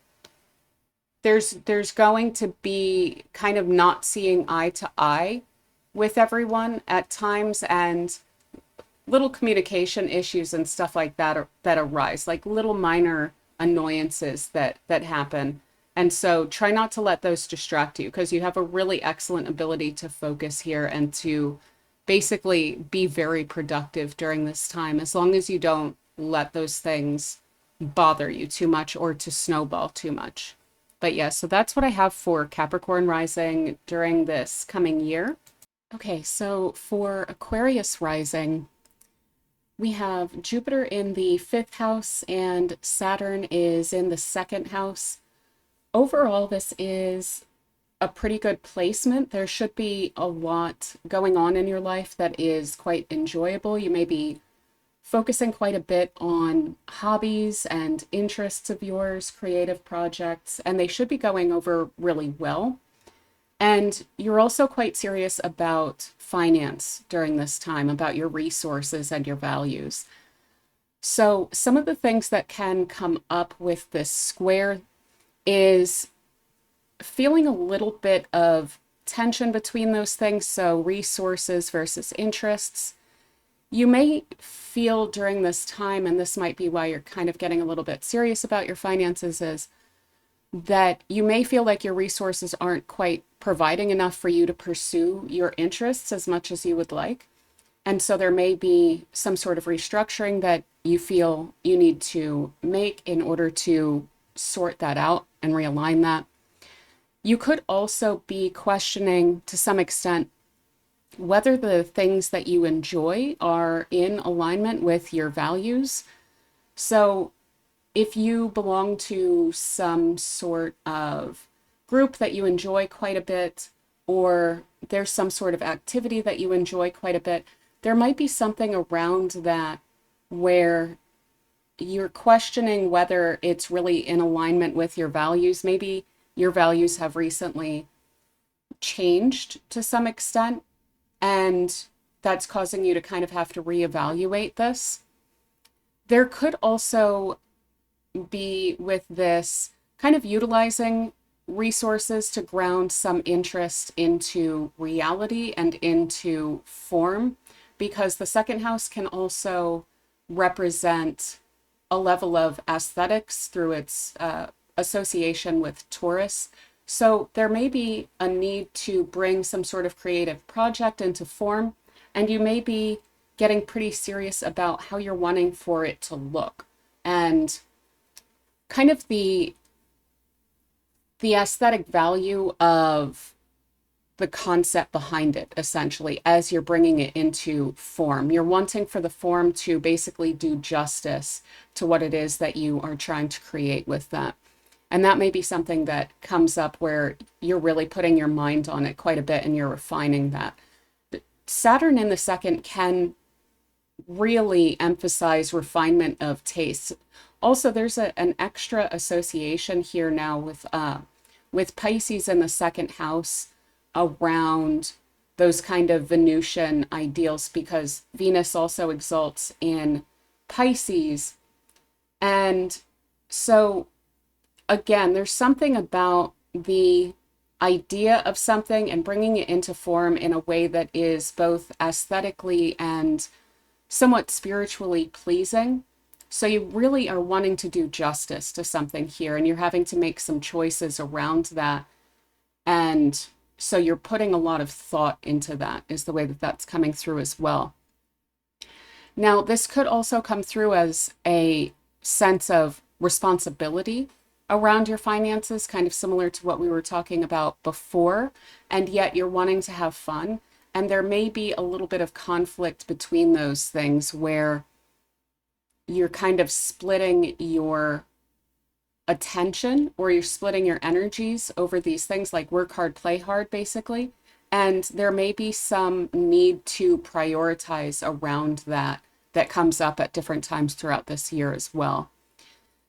there's going to be kind of not seeing eye to eye with everyone at times, and little communication issues and stuff like that that arise, like little minor annoyances that happen. And so try not to let those distract you, because you have a really excellent ability to focus here and to basically be very productive during this time, as long as you don't let those things bother you too much or to snowball too much. But yeah, so that's what I have for Capricorn Rising during this coming year. Okay, so for Aquarius Rising, we have Jupiter in the 5th house and Saturn is in the 2nd house. Overall, this is a pretty good placement. There should be a lot going on in your life that is quite enjoyable. You may be focusing quite a bit on hobbies and interests of yours, creative projects, and they should be going over really well. And you're also quite serious about finance during this time, about your resources and your values. So some of the things that can come up with this square is feeling a little bit of tension between those things. So resources versus interests. You may feel during this time, and this might be why you're kind of getting a little bit serious about your finances, is that you may feel like your resources aren't quite providing enough for you to pursue your interests as much as you would like. And so there may be some sort of restructuring that you feel you need to make in order to sort that out and realign that. You could also be questioning to some extent whether the things that you enjoy are in alignment with your values. So if you belong to some sort of group that you enjoy quite a bit, or there's some sort of activity that you enjoy quite a bit, there might be something around that where you're questioning whether it's really in alignment with your values. Maybe your values have recently changed to some extent, and that's causing you to kind of have to reevaluate this. There could also be with this kind of utilizing resources to ground some interest into reality and into form, because the second house can also represent a level of aesthetics through its association with Taurus. So there may be a need to bring some sort of creative project into form, and you may be getting pretty serious about how you're wanting for it to look, and kind of the aesthetic value of the concept behind it, essentially, as you're bringing it into form. You're wanting for the form to basically do justice to what it is that you are trying to create with that. And that may be something that comes up where you're really putting your mind on it quite a bit and you're refining that. Saturn in the second can really emphasize refinement of taste. Also, there's an extra association here now with Pisces in the second house around those kind of Venusian ideals, because Venus also exalts in Pisces. And so, again, there's something about the idea of something and bringing it into form in a way that is both aesthetically and somewhat spiritually pleasing. So you really are wanting to do justice to something here, and you're having to make some choices around that. And so you're putting a lot of thought into that, is the way that that's coming through as well. Now, this could also come through as a sense of responsibility around your finances, kind of similar to what we were talking about before, and yet you're wanting to have fun. And there may be a little bit of conflict between those things where you're kind of splitting your attention, or you're splitting your energies over these things, like work hard, play hard, basically. And there may be some need to prioritize around that comes up at different times throughout this year as well.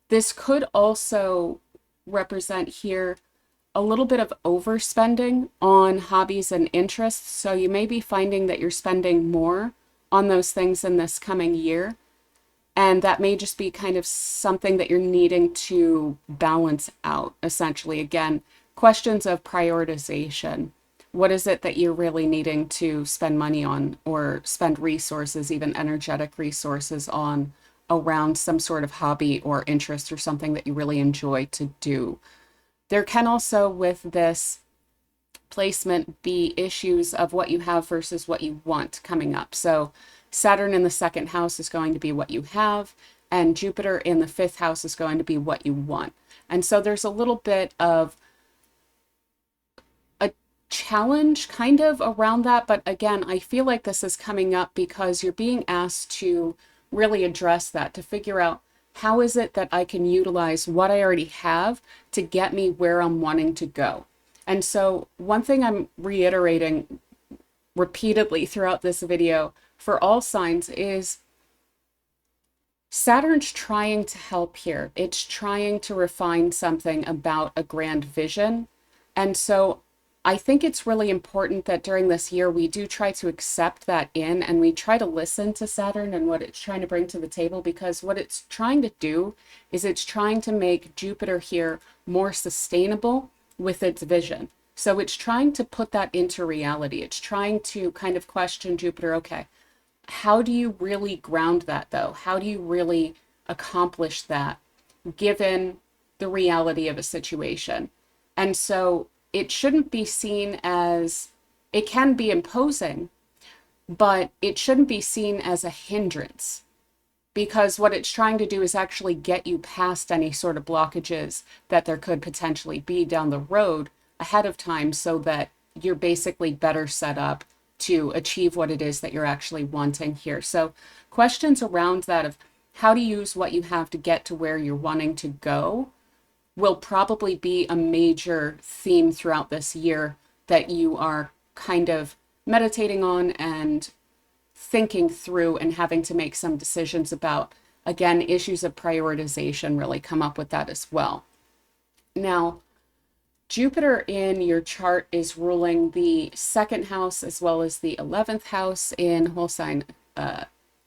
This could also represent here a little bit of overspending on hobbies and interests. So you may be finding that you're spending more on those things in this coming year. And that may just be kind of something that you're needing to balance out, essentially. Again, questions of prioritization. What is it that you're really needing to spend money on, or spend resources, even energetic resources on, around some sort of hobby or interest or something that you really enjoy to do? There can also, with this placement, be issues of what you have versus what you want coming up. So Saturn in the second house is going to be what you have, and Jupiter in the fifth house is going to be what you want. And so there's a little bit of a challenge kind of around that. But again, I feel like this is coming up because you're being asked to really address that, to figure out, how is it that I can utilize what I already have to get me where I'm wanting to go? And so one thing I'm reiterating repeatedly throughout this video for all signs is Saturn's trying to help here. It's trying to refine something about a grand vision. And so I think it's really important that during this year we do try to accept that in, and we try to listen to Saturn and what it's trying to bring to the table, because what it's trying to do is it's trying to make Jupiter here more sustainable with its vision. So it's trying to put that into reality. It's trying to kind of question Jupiter. Okay, how do you really ground that though? How do you really accomplish that given the reality of a situation? And so it shouldn't be seen as, it can be imposing, but it shouldn't be seen as a hindrance, because what it's trying to do is actually get you past any sort of blockages that there could potentially be down the road ahead of time, so that you're basically better set up to achieve what it is that you're actually wanting here. So questions around that of how to use what you have to get to where you're wanting to go will probably be a major theme throughout this year that you are kind of meditating on and thinking through and having to make some decisions about. Again, issues of prioritization really come up with that as well. Now, Jupiter in your chart is ruling the second house as well as the 11th house in whole sign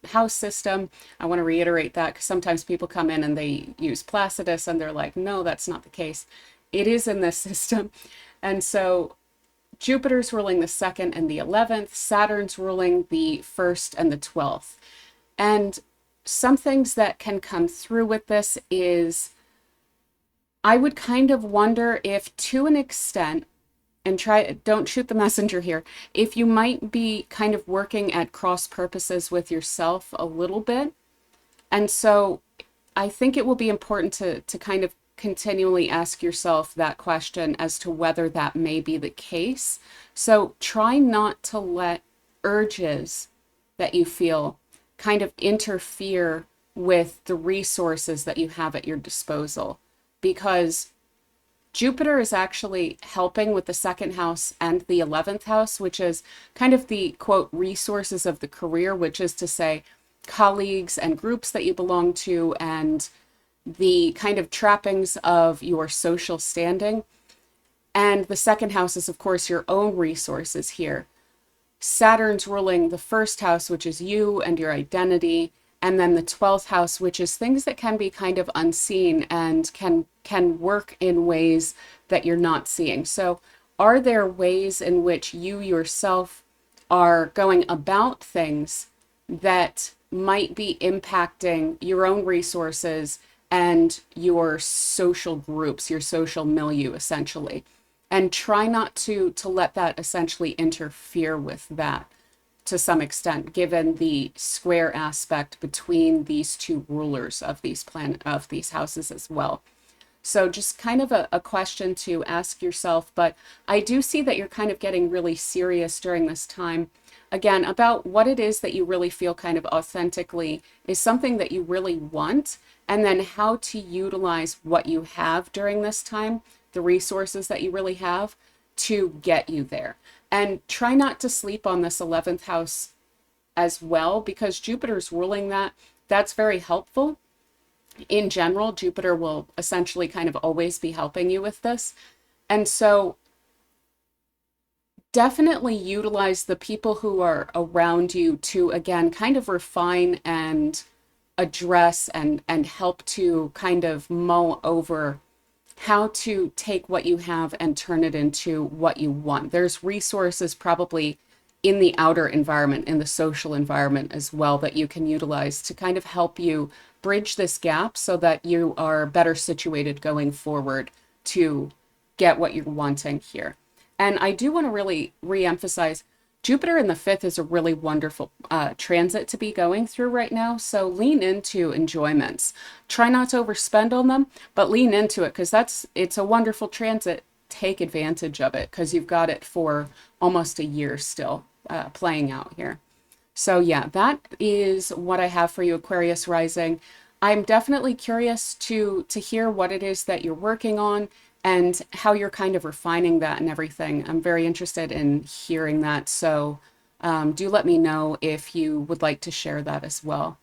house system. I want to reiterate that because sometimes people come in and they use Placidus and they're like, no, that's not the case. It is in this system. And so Jupiter's ruling the second and the 11th, Saturn's ruling the first and the 12th. And some things that can come through with this is I would kind of wonder if, to an extent, and don't shoot the messenger here, if you might be kind of working at cross purposes with yourself a little bit. And so I think it will be important to kind of continually ask yourself that question as to whether that may be the case. So try not to let urges that you feel kind of interfere with the resources that you have at your disposal, because Jupiter is actually helping with the second house and the 11th house, which is kind of the quote resources of the career, which is to say colleagues and groups that you belong to and the kind of trappings of your social standing. And the second house is, of course, your own resources here. Saturn's ruling the first house, which is you and your identity, and then the 12th house, which is things that can be kind of unseen and can work in ways that you're not seeing. So are there ways in which you yourself are going about things that might be impacting your own resources and your social groups, your social milieu, essentially? And try not to let that essentially interfere with that to some extent, given the square aspect between these two rulers of these houses as well. So just kind of a question to ask yourself, but I do see that you're kind of getting really serious during this time. Again, about what it is that you really feel kind of authentically is something that you really want, and then how to utilize what you have during this time, the resources that you really have to get you there. And try not to sleep on this 11th house as well, because Jupiter's ruling that. That's very helpful. In general, Jupiter will essentially kind of always be helping you with this. And so definitely utilize the people who are around you to, again, kind of refine and address and help to kind of mull over how to take what you have and turn it into what you want. There's resources probably in the outer environment, in the social environment as well, that you can utilize to kind of help you bridge this gap so that you are better situated going forward to get what you're wanting here. And I do want to really re-emphasize Jupiter in the fifth is a really wonderful transit to be going through right now. So lean into enjoyments. Try not to overspend on them, but lean into it because it's a wonderful transit. Take advantage of it because you've got it for almost a year still playing out here. So yeah, that is what I have for you, Aquarius Rising. I'm definitely curious to hear what it is that you're working on and how you're kind of refining that and everything. I'm very interested in hearing that. So do let me know if you would like to share that as well.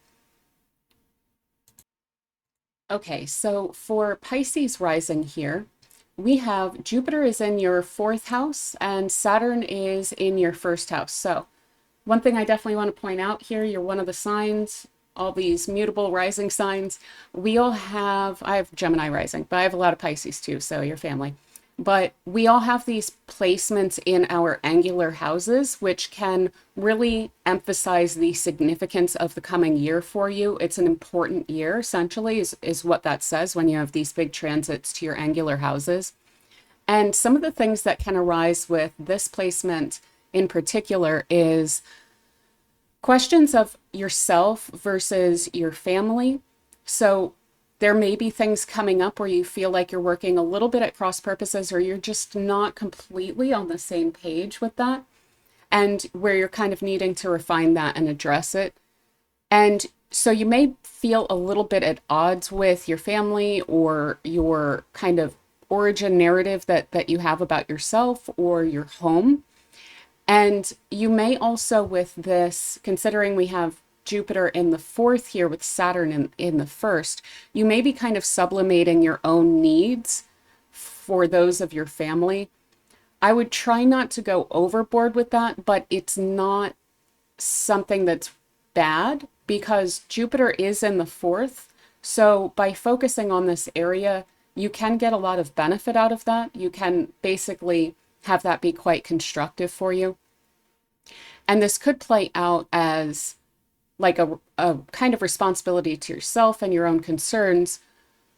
Okay, so for Pisces Rising here, we have Jupiter is in your fourth house and Saturn is in your first house. So one thing I definitely want to point out here, you're one of the signs, all these mutable rising signs. I have Gemini rising, but I have a lot of Pisces too, so your family. But we all have these placements in our angular houses, which can really emphasize the significance of the coming year for you. It's an important year, essentially, is what that says when you have these big transits to your angular houses. And some of the things that can arise with this placement in particular is questions of yourself versus your family. So there may be things coming up where you feel like you're working a little bit at cross purposes or you're just not completely on the same page with that, and where you're kind of needing to refine that and address it. And so you may feel a little bit at odds with your family or your kind of origin narrative that you have about yourself or your home. And you may also, with this, considering we have Jupiter in the fourth here with Saturn in the first, you may be kind of sublimating your own needs for those of your family. I would try not to go overboard with that, but it's not something that's bad because Jupiter is in the fourth. So by focusing on this area, you can get a lot of benefit out of that. You can basically have that be quite constructive for you. And this could play out as like a kind of responsibility to yourself and your own concerns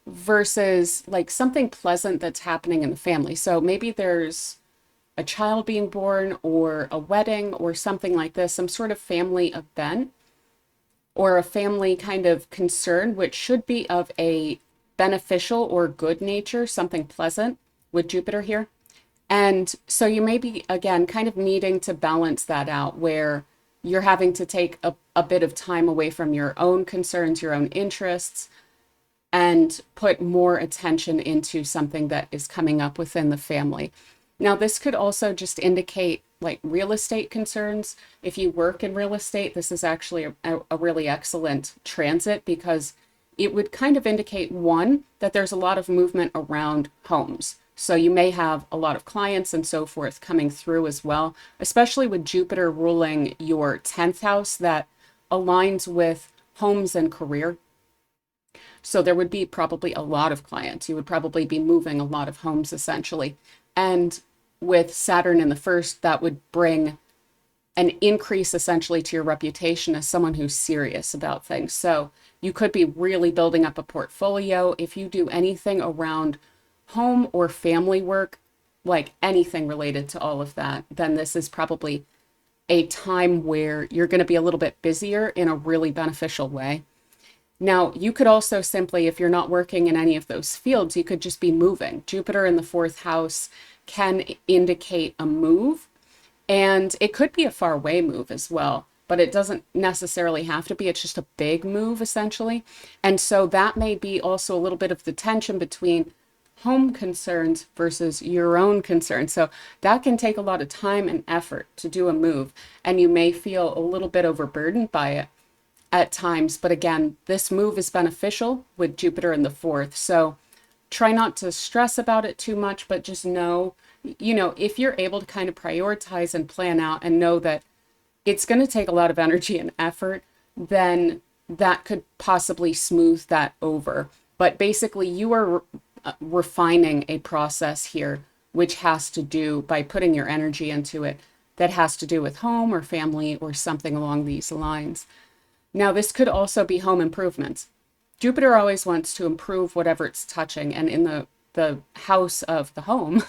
versus like something pleasant that's happening in the family. So maybe there's a child being born or a wedding or something like this, some sort of family event or a family kind of concern, which should be of a beneficial or good nature, something pleasant with Jupiter here. And so you may be, again, kind of needing to balance that out where you're having to take a bit of time away from your own concerns, your own interests, and put more attention into something that is coming up within the family. Now, this could also just indicate like real estate concerns. If you work in real estate, this is actually a really excellent transit because it would kind of indicate, one, that there's a lot of movement around homes. So you may have a lot of clients and so forth coming through as well, especially with Jupiter ruling your 10th house that aligns with homes and career. So there would be probably a lot of clients. You would probably be moving a lot of homes essentially. And with Saturn in the first, that would bring an increase essentially to your reputation as someone who's serious about things. So you could be really building up a portfolio. If you do anything around home or family work, like anything related to all of that, then this is probably a time where you're going to be a little bit busier in a really beneficial way. Now, you could also simply, if you're not working in any of those fields, you could just be moving. Jupiter in the fourth house can indicate a move, and it could be a far away move as well, but it doesn't necessarily have to be. It's just a big move, essentially. And so that may be also a little bit of the tension between home concerns versus your own concerns. So that can take a lot of time and effort to do a move, and you may feel a little bit overburdened by it at times. But again, this move is beneficial with Jupiter in the fourth. So try not to stress about it too much, but just know, if you're able to kind of prioritize and plan out and know that it's going to take a lot of energy and effort, then that could possibly smooth that over. But basically, you are refining a process here, which has to do by putting your energy into it, that has to do with home or family or something along these lines. Now, this could also be home improvements. Jupiter always wants to improve whatever it's touching, and in the house of the home,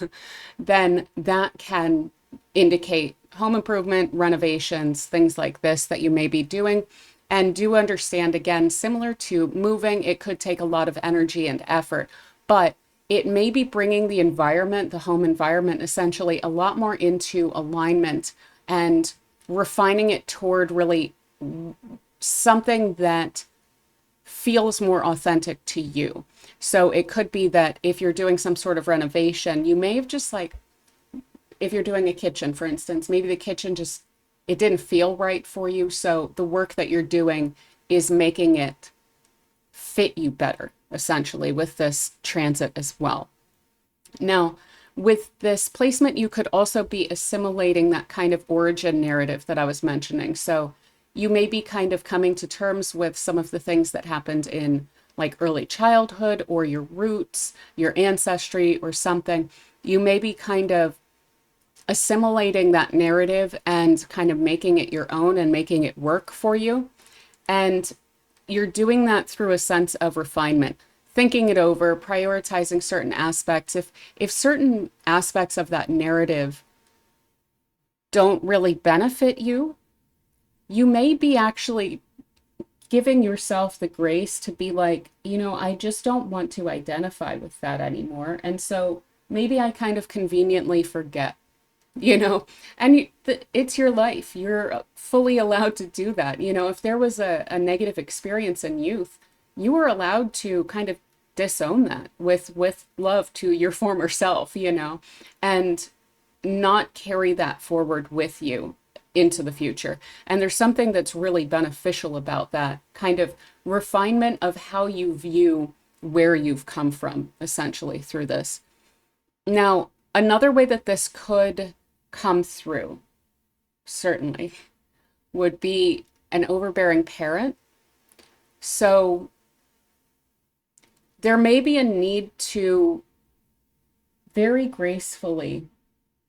then that can indicate home improvement, renovations, things like this that you may be doing. And do understand, again, similar to moving, it could take a lot of energy and effort, but it may be bringing the environment, the home environment, essentially a lot more into alignment and refining it toward really something that feels more authentic to you. So it could be that if you're doing some sort of renovation, you may have just like, if you're doing a kitchen, for instance, maybe the kitchen just, it didn't feel right for you. So the work that you're doing is making it fit you better, essentially, with this transit as well. Now, with this placement, you could also be assimilating that kind of origin narrative that I was mentioning. So you may be kind of coming to terms with some of the things that happened in like early childhood or your roots, your ancestry or something. You may be kind of assimilating that narrative and kind of making it your own and making it work for you. And you're doing that through a sense of refinement, thinking it over, prioritizing certain aspects. If certain aspects of that narrative don't really benefit you, you may be actually giving yourself the grace to be like, I just don't want to identify with that anymore. And so maybe I kind of conveniently forget, and it's your life. You're fully allowed to do that. If there was a negative experience in youth, you were allowed to kind of disown that with love to your former self, and not carry that forward with you into the future. And there's something that's really beneficial about that kind of refinement of how you view where you've come from, essentially, through this. Now, another way that this could come through, certainly, would be an overbearing parent. So there may be a need to very gracefully,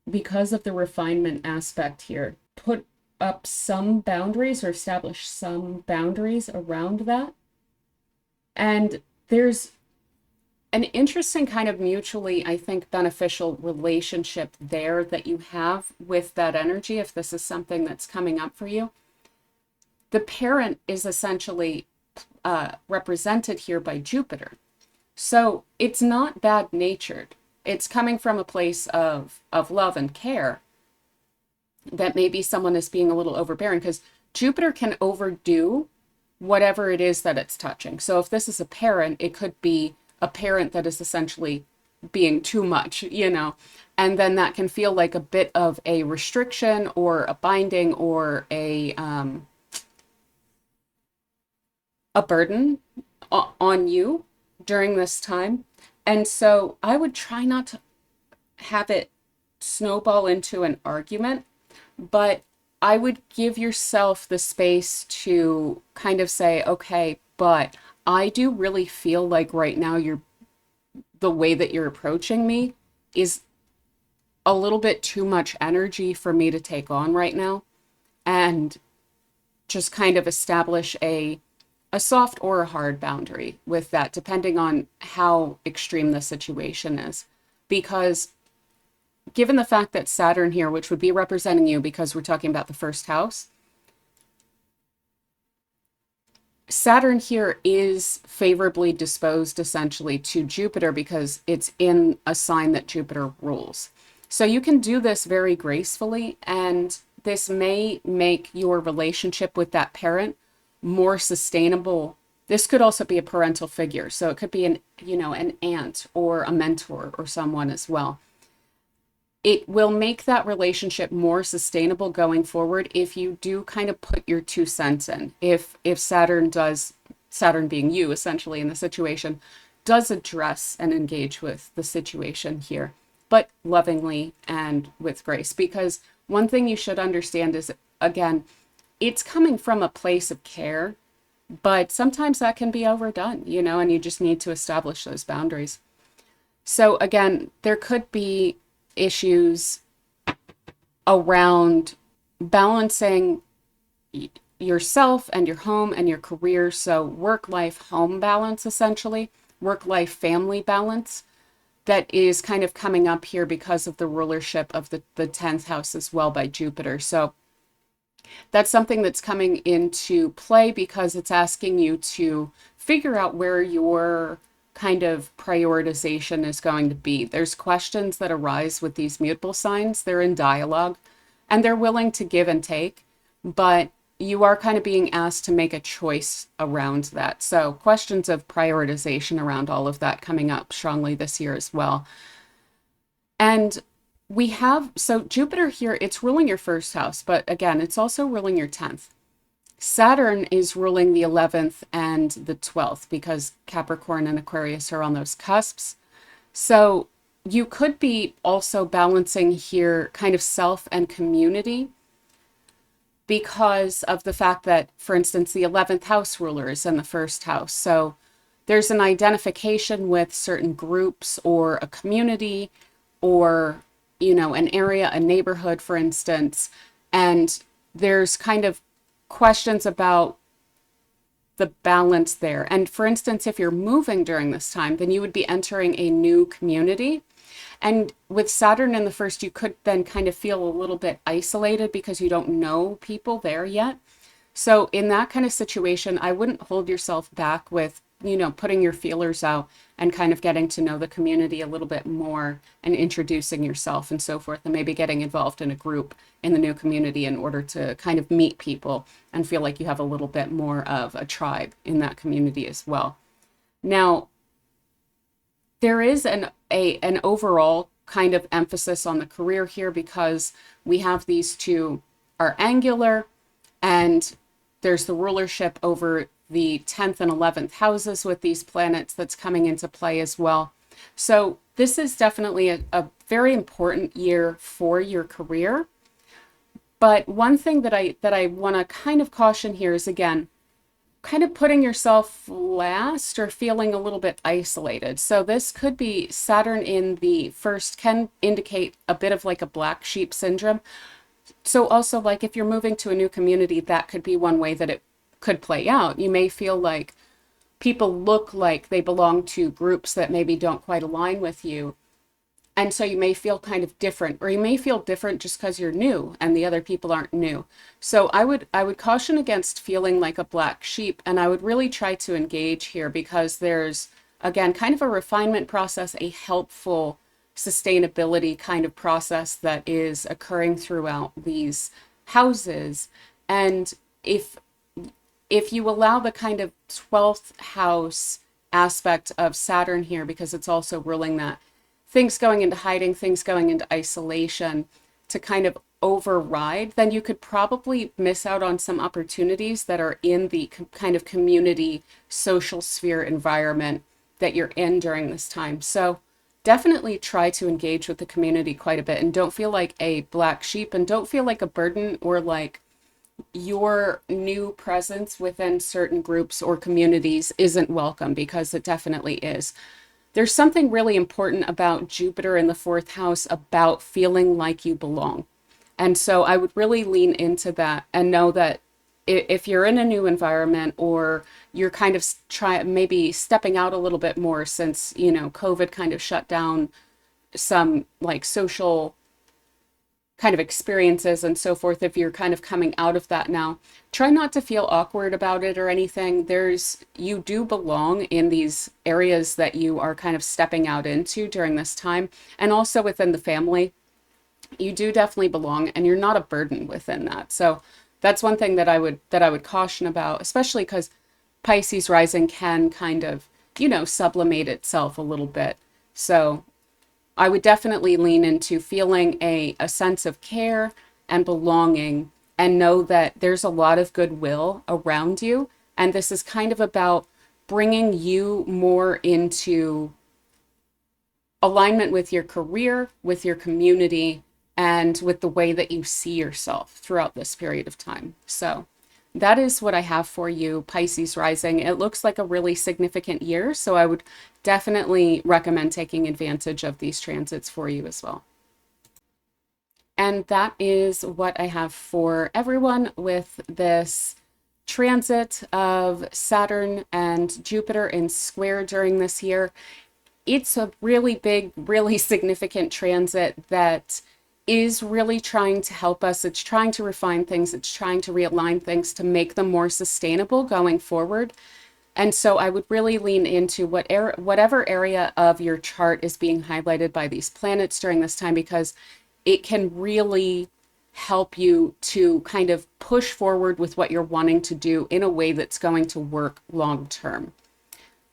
because of the refinement aspect here, put up some boundaries or establish some boundaries around that. And there's an interesting kind of mutually, I think, beneficial relationship there that you have with that energy, if this is something that's coming up for you. The parent is essentially represented here by Jupiter. So it's not bad natured. It's coming from a place of love and care, that maybe someone is being a little overbearing, because Jupiter can overdo whatever it is that it's touching. So if this is a parent, it could be a parent that is essentially being too much, and then that can feel like a bit of a restriction or a binding or a burden on you during this time. And so I would try not to have it snowball into an argument, but I would give yourself the space to kind of say, okay, but I do really feel like right now the way that you're approaching me is a little bit too much energy for me to take on right now. And just kind of establish a soft or a hard boundary with that, depending on how extreme the situation is. Because given the fact that Saturn here, which would be representing you because we're talking about the first house, Saturn here is favorably disposed essentially to Jupiter because it's in a sign that Jupiter rules. So you can do this very gracefully, and this may make your relationship with that parent more sustainable. This could also be a parental figure. So it could be an aunt or a mentor or someone as well. It will make that relationship more sustainable going forward if you do kind of put your 2 cents in. If Saturn being you essentially in the situation, does address and engage with the situation here, but lovingly and with grace. Because one thing you should understand is, again, it's coming from a place of care, but sometimes that can be overdone, and you just need to establish those boundaries. So again, there could be issues around balancing yourself and your home and your career. So work-life home balance, essentially, work-life family balance, that is kind of coming up here because of the rulership of the 10th house as well by Jupiter. So that's something that's coming into play because it's asking you to figure out where your kind of prioritization is going to be. There's questions that arise with these mutable signs. They're in dialogue and they're willing to give and take, but you are kind of being asked to make a choice around that. So questions of prioritization around all of that coming up strongly this year as well. And so Jupiter here, it's ruling your first house, but again, it's also ruling your 10th. Saturn is ruling the 11th and the 12th because Capricorn and Aquarius are on those cusps. So you could be also balancing here kind of self and community because of the fact that, for instance, the 11th house ruler is in the first house. So there's an identification with certain groups or a community or, an area, a neighborhood, for instance. And there's kind of questions about the balance there. And for instance, if you're moving during this time, then you would be entering a new community. And with Saturn in the first, you could then kind of feel a little bit isolated because you don't know people there yet. So in that kind of situation, I wouldn't hold yourself back with, putting your feelers out and kind of getting to know the community a little bit more and introducing yourself and so forth, and maybe getting involved in a group in the new community in order to kind of meet people and feel like you have a little bit more of a tribe in that community as well. Now, there is an overall kind of emphasis on the career here because we have these two are angular, and there's the rulership over the 10th and 11th houses with these planets that's coming into play as well. So this is definitely a very important year for your career. But one thing that I want to kind of caution here is, again, kind of putting yourself last or feeling a little bit isolated. So this could be Saturn in the first, can indicate a bit of like a black sheep syndrome. So also, like, if you're moving to a new community, that could be one way that it could play out. You may feel like people look like they belong to groups that maybe don't quite align with you. And so you may feel kind of different, or you may feel different just because you're new and the other people aren't new. So I would caution against feeling like a black sheep, and I would really try to engage here, because there's, again, kind of a refinement process, a helpful sustainability kind of process that is occurring throughout these houses. And if you allow the kind of 12th house aspect of Saturn here, because it's also ruling that, things going into hiding, things going into isolation, to kind of override, then you could probably miss out on some opportunities that are in the kind of community social sphere environment that you're in during this time. So definitely try to engage with the community quite a bit, and don't feel like a black sheep, and don't feel like a burden, or like your new presence within certain groups or communities isn't welcome, because it definitely is. There's something really important about Jupiter in the fourth house about feeling like you belong. And so I would really lean into that, and know that if you're in a new environment, or you're kind of maybe stepping out a little bit more since, COVID kind of shut down some like social kind of experiences and so forth, if you're kind of coming out of that now, try not to feel awkward about it or anything. You do belong in these areas that you are kind of stepping out into during this time. And also within the family, you do definitely belong, and you're not a burden within that. So that's one thing that I would caution about, especially because Pisces rising can kind of, sublimate itself a little bit. So I would definitely lean into feeling a sense of care and belonging, and know that there's a lot of goodwill around you. And this is kind of about bringing you more into alignment with your career, with your community, and with the way that you see yourself throughout this period of time. So that is what I have for you, Pisces rising. It looks like a really significant year, so I would definitely recommend taking advantage of these transits for you as well. And that is what I have for everyone with this transit of Saturn and Jupiter in square during this year. It's a really big, really significant transit that is really trying to help us. It's trying to refine things. It's trying to realign things to make them more sustainable going forward. And so I would really lean into whatever area of your chart is being highlighted by these planets during this time, because it can really help you to kind of push forward with what you're wanting to do in a way that's going to work long term.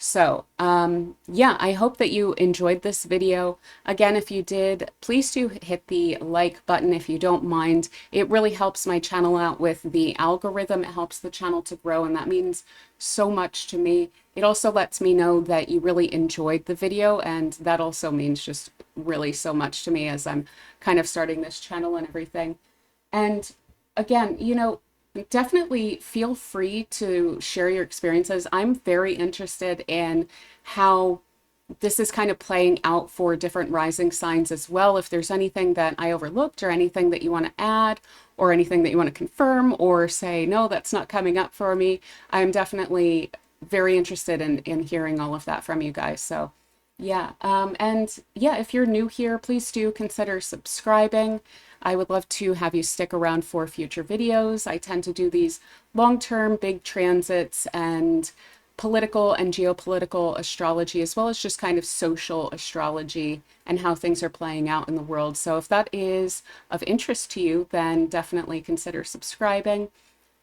So, yeah, I hope that you enjoyed this video. Again, if you did, please do hit the like button if you don't mind. It really helps my channel out with the algorithm. It helps the channel to grow, and that means so much to me. It also lets me know that you really enjoyed the video, and that also means just really so much to me as I'm kind of starting this channel and everything. And again, definitely feel free to share your experiences. I'm very interested in how this is kind of playing out for different rising signs as well. If there's anything that I overlooked, or anything that you want to add, or anything that you want to confirm, or say, no, that's not coming up for me, I'm definitely very interested in hearing all of that from you guys. So yeah, and yeah, if you're new here, please do consider subscribing. I would love to have you stick around for future videos. I tend to do these long-term big transits and political and geopolitical astrology, as well as just kind of social astrology and how things are playing out in the world. So if that is of interest to you, then definitely consider subscribing.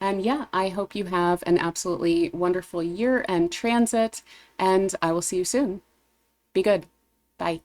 And yeah, I hope you have an absolutely wonderful year and transit, and I will see you soon. Be good. Bye.